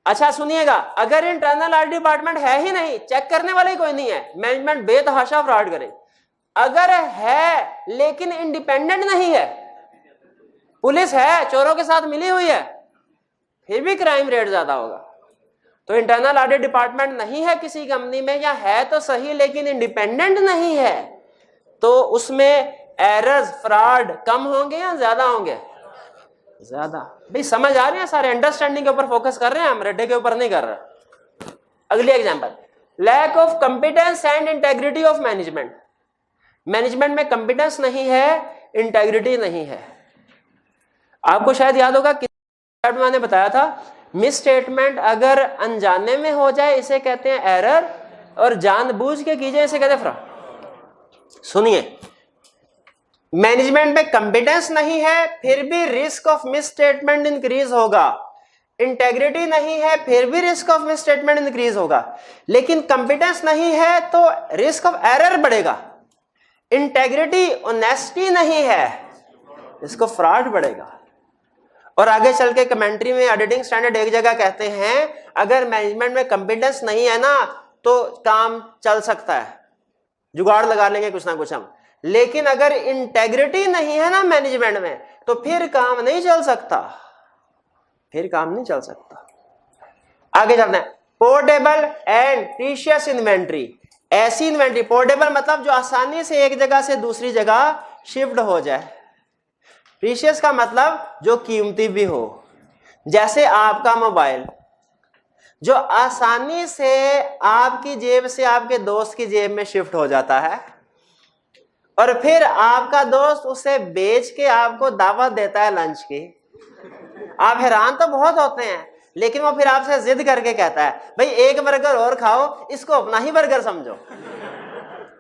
अच्छा सुनिएगा, अगर इंटरनल ऑडिट डिपार्टमेंट है ही नहीं, चेक करने वाले ही कोई नहीं है, मैनेजमेंट बेतहाशा फ्रॉड करे। अगर है लेकिन इंडिपेंडेंट नहीं है, पुलिस है चोरों के साथ मिली हुई है, फिर भी क्राइम रेट ज्यादा होगा। तो इंटरनल ऑडिट डिपार्टमेंट नहीं है किसी कंपनी में, या है तो सही लेकिन इंडिपेंडेंट नहीं है, तो उसमें एरर्स फ्रॉड कम होंगे या ज्यादा होंगे? ज्यादा। भाई समझ आ रहे हैं सारे, अंडरस्टैंडिंग के ऊपर फोकस कर रहे हैं हम, रट्टे के ऊपर नहीं कर रहे। अगली example, lack of competence and integrity of management. Management में कंपिटेंस नहीं है, इंटेग्रिटी नहीं है। आपको शायद याद होगा कि मैंने बताया था, मिस स्टेटमेंट अगर अनजाने में हो जाए इसे कहते हैं एरर, और जानबूझ के कीजिए इसे कहते हैं फ्रॉड। सुनिए, मैनेजमेंट में कंपिटेंस नहीं है फिर भी risk of miss statement increase होगा, इंटेग्रिटी नहीं है फिर भी risk of miss statement increase होगा। लेकिन कंपिटेंस नहीं है तो रिस्क ऑफ एरर बढ़ेगा, इंटेग्रिटी ऑनेस्टी नहीं है, इसको फ्रॉड बढ़ेगा। और आगे चल के कमेंट्री में ऑडिटिंग स्टैंडर्ड एक जगह कहते हैं, अगर मैनेजमेंट में कंपिटेंस नहीं है ना तो काम चल सकता है, जुगाड़ लगा लेंगे कुछ ना कुछ हम, लेकिन अगर इंटेग्रिटी नहीं है ना मैनेजमेंट में तो फिर काम नहीं चल सकता, फिर काम नहीं चल सकता। आगे चलते हैं, पोर्टेबल एंड प्रीशियस इन्वेंट्री। ऐसी इन्वेंट्री, पोर्टेबल मतलब जो आसानी से एक जगह से दूसरी जगह शिफ्ट हो जाए, प्रीशियस का मतलब जो कीमती भी हो, जैसे आपका मोबाइल जो आसानी से आपकी जेब से आपके दोस्त की जेब में शिफ्ट हो जाता है, और फिर आपका दोस्त उसे बेच के आपको दावत देता है लंच की। आप हैरान तो बहुत होते हैं, लेकिन वो फिर आपसे जिद करके कहता है भाई एक बर्गर और खाओ, इसको अपना ही बर्गर समझो।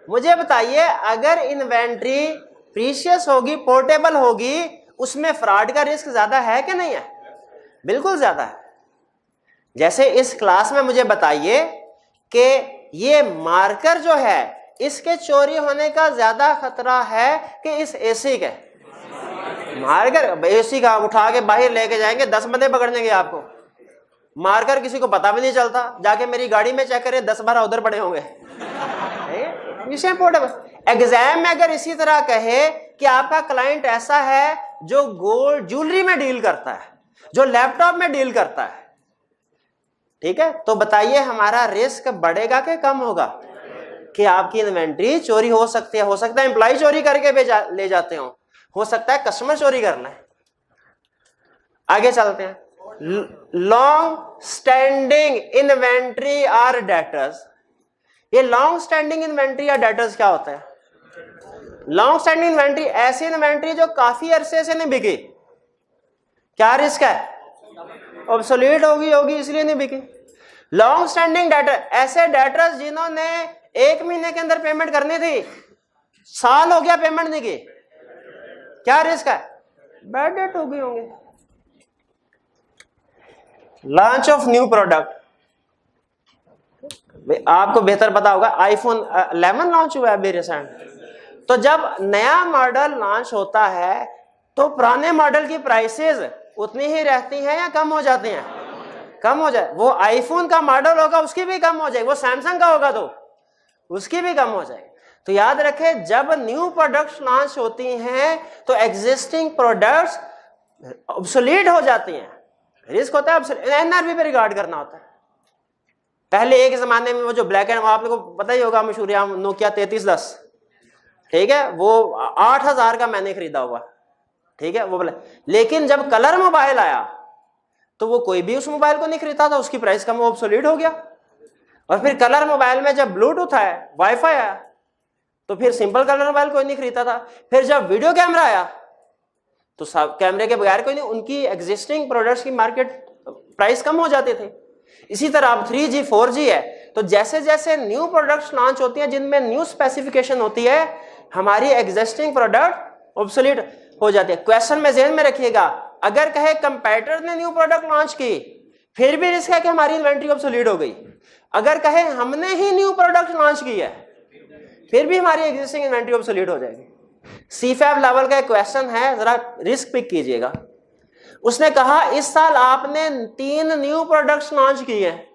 मुझे बताइए, अगर इन्वेंट्री प्रीशियस होगी, पोर्टेबल होगी, उसमें फ्रॉड का रिस्क ज्यादा है कि नहीं है? बिल्कुल ज्यादा है। जैसे इस क्लास में मुझे बताइए कि ये मार्कर जो है इसके चोरी होने का ज्यादा खतरा है कि इस एसी के? मार्कर एसी का उठा के बाहर लेके जाएंगे, 10 बंदे पकड़ लेंगे आपको। मार्कर किसी को पता भी नहीं चलता, जाके मेरी गाड़ी में चेक करें 10-12 उधर पड़े होंगे। एग्जाम में अगर इसी तरह कहे कि आपका क्लाइंट ऐसा है जो गोल्ड ज्वेलरी में डील करता है, जो लैपटॉप में डील करता है, ठीक है, तो बताइए हमारा रिस्क बढ़ेगा कि कम होगा कि आपकी इन्वेंट्री चोरी हो सकती है? हो सकता है एम्प्लॉय चोरी करके ले जाते हो सकता है कस्टमर चोरी करना है। आगे चलते हैं, लॉन्ग स्टैंडिंग इन्वेंट्री और डेटर्स। ये लॉन्ग स्टैंडिंग इन्वेंट्री या डेटर्स क्या होता है? लॉन्ग स्टैंडिंग इन्वेंट्री ऐसी इन्वेंट्री जो काफी अरसे से नहीं बिकी। क्या रिस्क है? ऑब्सोलीट होगी इसलिए नहीं बिकी। लॉन्ग स्टैंडिंग डेटर, ऐसे डेटर्स जिन्होंने 1 महीने के अंदर पेमेंट करनी थी, साल हो गया पेमेंट नहीं की, क्या रिस्क है? बैड डेट हो गई होंगे। लॉन्च ऑफ न्यू प्रोडक्ट, आपको बेहतर पता होगा, आईफोन 11 लॉन्च हुआ है अभी रिसेंट। तो जब नया मॉडल लॉन्च होता है तो पुराने मॉडल की प्राइसेस उतनी ही रहती हैं या कम हो जाती हैं? कम हो जाए। वो आईफोन का मॉडल होगा उसकी भी कम हो जाएगी, वो सैमसंग का होगा तो उसकी भी कम हो जाएगी। तो याद रखें, जब न्यू प्रोडक्ट्स लॉन्च होती हैं तो एग्जिस्टिंग प्रोडक्ट्स ऑब्सोलीट हो जाती हैं, रिस्क होता है, एनआरबी पे रिगार्ड करना होता है। पहले एक जमाने में वो जो ब्लैक एंड, आप लोगों को पता ही होगा, मशहूर नोकिया 3310, ठीक है, वो 8000 का मैंने खरीदा हुआ, ठीक है, वो बोला। लेकिन जब कलर मोबाइल आया तो वो कोई भी उस मोबाइल को नहीं खरीदता था, उसकी प्राइस कम, ऑब्सोलीट हो गया। और फिर कलर मोबाइल में जब ब्लूटूथ आया, वाईफाई आया, तो फिर सिंपल कलर मोबाइल कोई नहीं खरीदता था। फिर जब वीडियो कैमरा आया तो कैमरे के बगैर कोई नहीं, उनकी एग्जिस्टिंग प्रोडक्ट्स की मार्केट प्राइस कम हो जाते थे। इसी तरह अब 3G 4G है, तो जैसे जैसे न्यू प्रोडक्ट्स लॉन्च होती हैं जिनमें न्यू स्पेसिफिकेशन होती है, हमारी एग्जिस्टिंग प्रोडक्ट ऑब्सोलीट। हो जाती है। क्वेश्चन में ध्यान में रखिएगा, अगर कहे कंपेटिटर ने न्यू प्रोडक्ट लॉन्च की, फिर भी रिस्क है कि हमारी इन्वेंट्री ऑब्सोलीट हो गई। अगर कहे हमने ही न्यू प्रोडक्ट लॉन्च किया है, फिर भी हमारी एग्जिस्टिंग इन्वेंट्री ऑब्सोलीट हो जाएगी। सीफैब लेवल का क्वेश्चन है, जरा रिस्क पिक कीजिएगा। उसने कहा इस साल आपने 3 न्यू प्रोडक्ट्स लॉन्च किए हैं,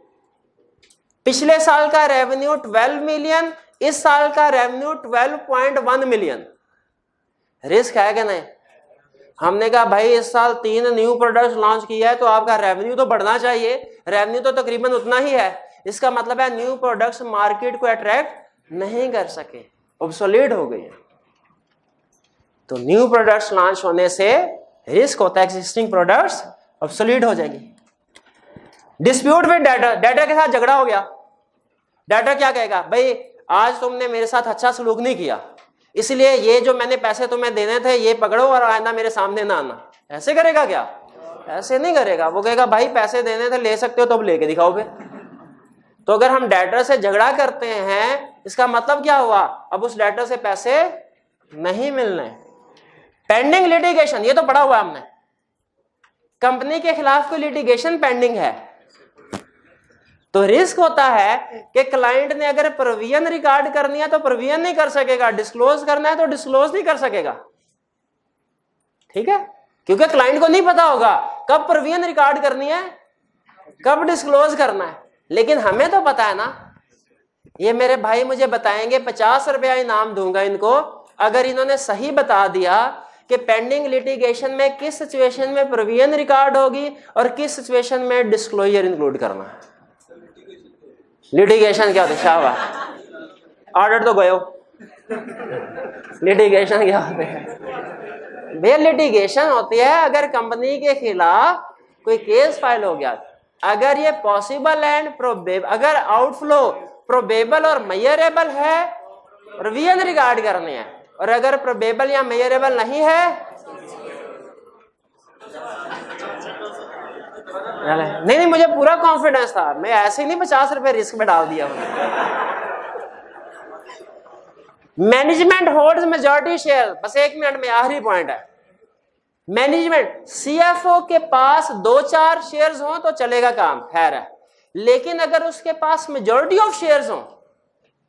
पिछले साल का रेवेन्यू 12 मिलियन, इस साल का रेवेन्यू 12.1 मिलियन। रिस्क है कि नहीं? हमने कहा भाई इस साल 3 न्यू प्रोडक्ट्स लॉन्च किया है तो आपका रेवेन्यू तो बढ़ना चाहिए, रेवेन्यू तो तकरीबन उतना ही है। इसका मतलब है न्यू प्रोडक्ट्स मार्केट को अट्रैक्ट नहीं कर सके, ऑब्सोलीट हो गए। तो न्यू प्रोडक्ट्स लॉन्च होने से रिस्क होता है एग्जिस्टिंग प्रोडक्ट्स ऑब्सोलीट हो जाएंगी। डिस्प्यूट विद डाटा, डाटा के साथ झगड़ा हो गया। डाटा क्या कहेगा, भाई आज तुमने मेरे साथ अच्छा सलूक नहीं किया, इसलिए ये जो मैंने पैसे तुम्हें देने थे ये पकड़ो और आइंदा मेरे सामने ना आना। ऐसे करेगा क्या? ऐसे नहीं करेगा। वो कहेगा भाई पैसे देने थे, ले सकते हो तो अब लेके दिखाओ फिर। तो अगर हम डेटर से झगड़ा करते हैं, इसका मतलब क्या हुआ, अब उस डेटर से पैसे नहीं मिलने। पेंडिंग लिटिगेशन, ये तो पढ़ा हुआ हमने, कंपनी के खिलाफ कोई लिटिगेशन पेंडिंग है तो रिस्क होता है कि क्लाइंट ने अगर प्रोविजन रिकॉर्ड करनी है तो प्रोविजन नहीं कर सकेगा, डिस्क्लोज करना है तो डिस्क्लोज नहीं कर सकेगा। ठीक है, क्योंकि क्लाइंट को नहीं पता होगा कब प्रोविजन रिकॉर्ड करनी है, कब डिस्क्लोज करना है। लेकिन हमें तो पता है ना, ये मेरे भाई मुझे बताएंगे 50 रुपया इनाम दूंगा इनको अगर इन्होंने सही बता दिया कि पेंडिंग लिटिगेशन में किस सिचुएशन में प्रोविजन रिकॉर्ड होगी और किस सिचुएशन में डिस्क्लोजर इंक्लूड करना है। लिटिगेशन क्या होता है? शाबाश, ऑर्डर तो गयो। लिटिगेशन क्या होते हैं? भैया लिटिगेशन होती है अगर कंपनी के खिलाफ कोई केस फाइल हो गया, अगर ये पॉसिबल एंड प्रोबेबल, अगर आउटफ्लो प्रोबेबल और मेजरेबल है, प्रोविजन रिकॉर्ड करने हैं, और अगर प्रोबेबल या मेजरेबल नहीं है नहीं, मुझे पूरा कॉन्फिडेंस था, मैं ऐसे ही नहीं 50 रुपए रिस्क में डाल दिया। मैनेजमेंट होल्ड्स मेजॉरिटी शेयर, बस 1 मिनट में आखिरी पॉइंट है। मैनेजमेंट, सीएफओ के पास 2-4 शेयर्स हो तो चलेगा काम, खैर है, लेकिन अगर उसके पास मेजॉरिटी ऑफ शेयर्स हो,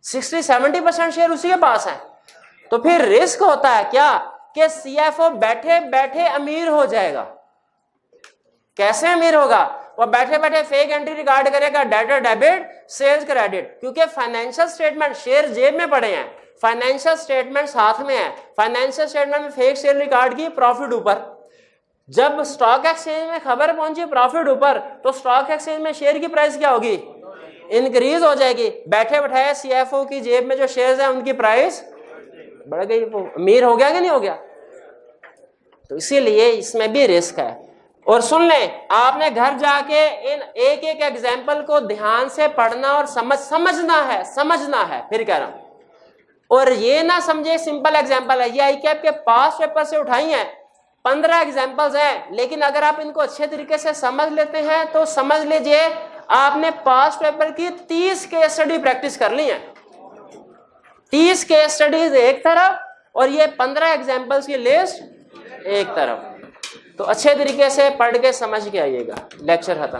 60-70% शेयर उसी के पास है, तो फिर रिस्क होता है क्या कि सीएफओ बैठे बैठे अमीर हो जाएगा। कैसे अमीर होगा? वो बैठे बैठे फेक एंट्री रिकॉर्ड करेगा, डेटर डेबिट, सेल्स क्रेडिट, क्योंकि फाइनेंशियल स्टेटमेंट, शेयर जेब में पड़े हैं, फाइनेंशियल स्टेटमेंट साथ में है, फाइनेंशियल स्टेटमेंट में फेक शेयर रिकॉर्ड की, प्रॉफिट ऊपर। जब स्टॉक एक्सचेंज में खबर पहुंची प्रॉफिट ऊपर, तो स्टॉक एक्सचेंज में शेयर की प्राइस क्या होगी? इंक्रीज हो जाएगी। बैठे बैठाए सीएफओ की जेब में जो शेयर्स है उनकी प्राइस बढ़ गई, वो अमीर हो गया कि नहीं हो गया? तो इसीलिए इसमें भी रिस्क है। और सुन लें, आपने घर जाके इन एक एक एग्जाम्पल को ध्यान से पढ़ना और समझना है, फिर कह रहा हूं। और ये ना समझे सिंपल एग्जाम्पल है, ये आईकैप के पास पेपर से उठाई हैं, 15 एग्जाम्पल्स हैं, लेकिन अगर आप इनको अच्छे तरीके से समझ लेते हैं तो समझ लीजिए आपने पास पेपर की 30 केस स्टडी प्रैक्टिस कर ली है। 30 केस स्टडीज एक तरफ और ये 15 एग्जाम्पल्स की लिस्ट एक तरफ। तो अच्छे तरीके से पढ़ के समझ के आइएगा। लेक्चर खत्म।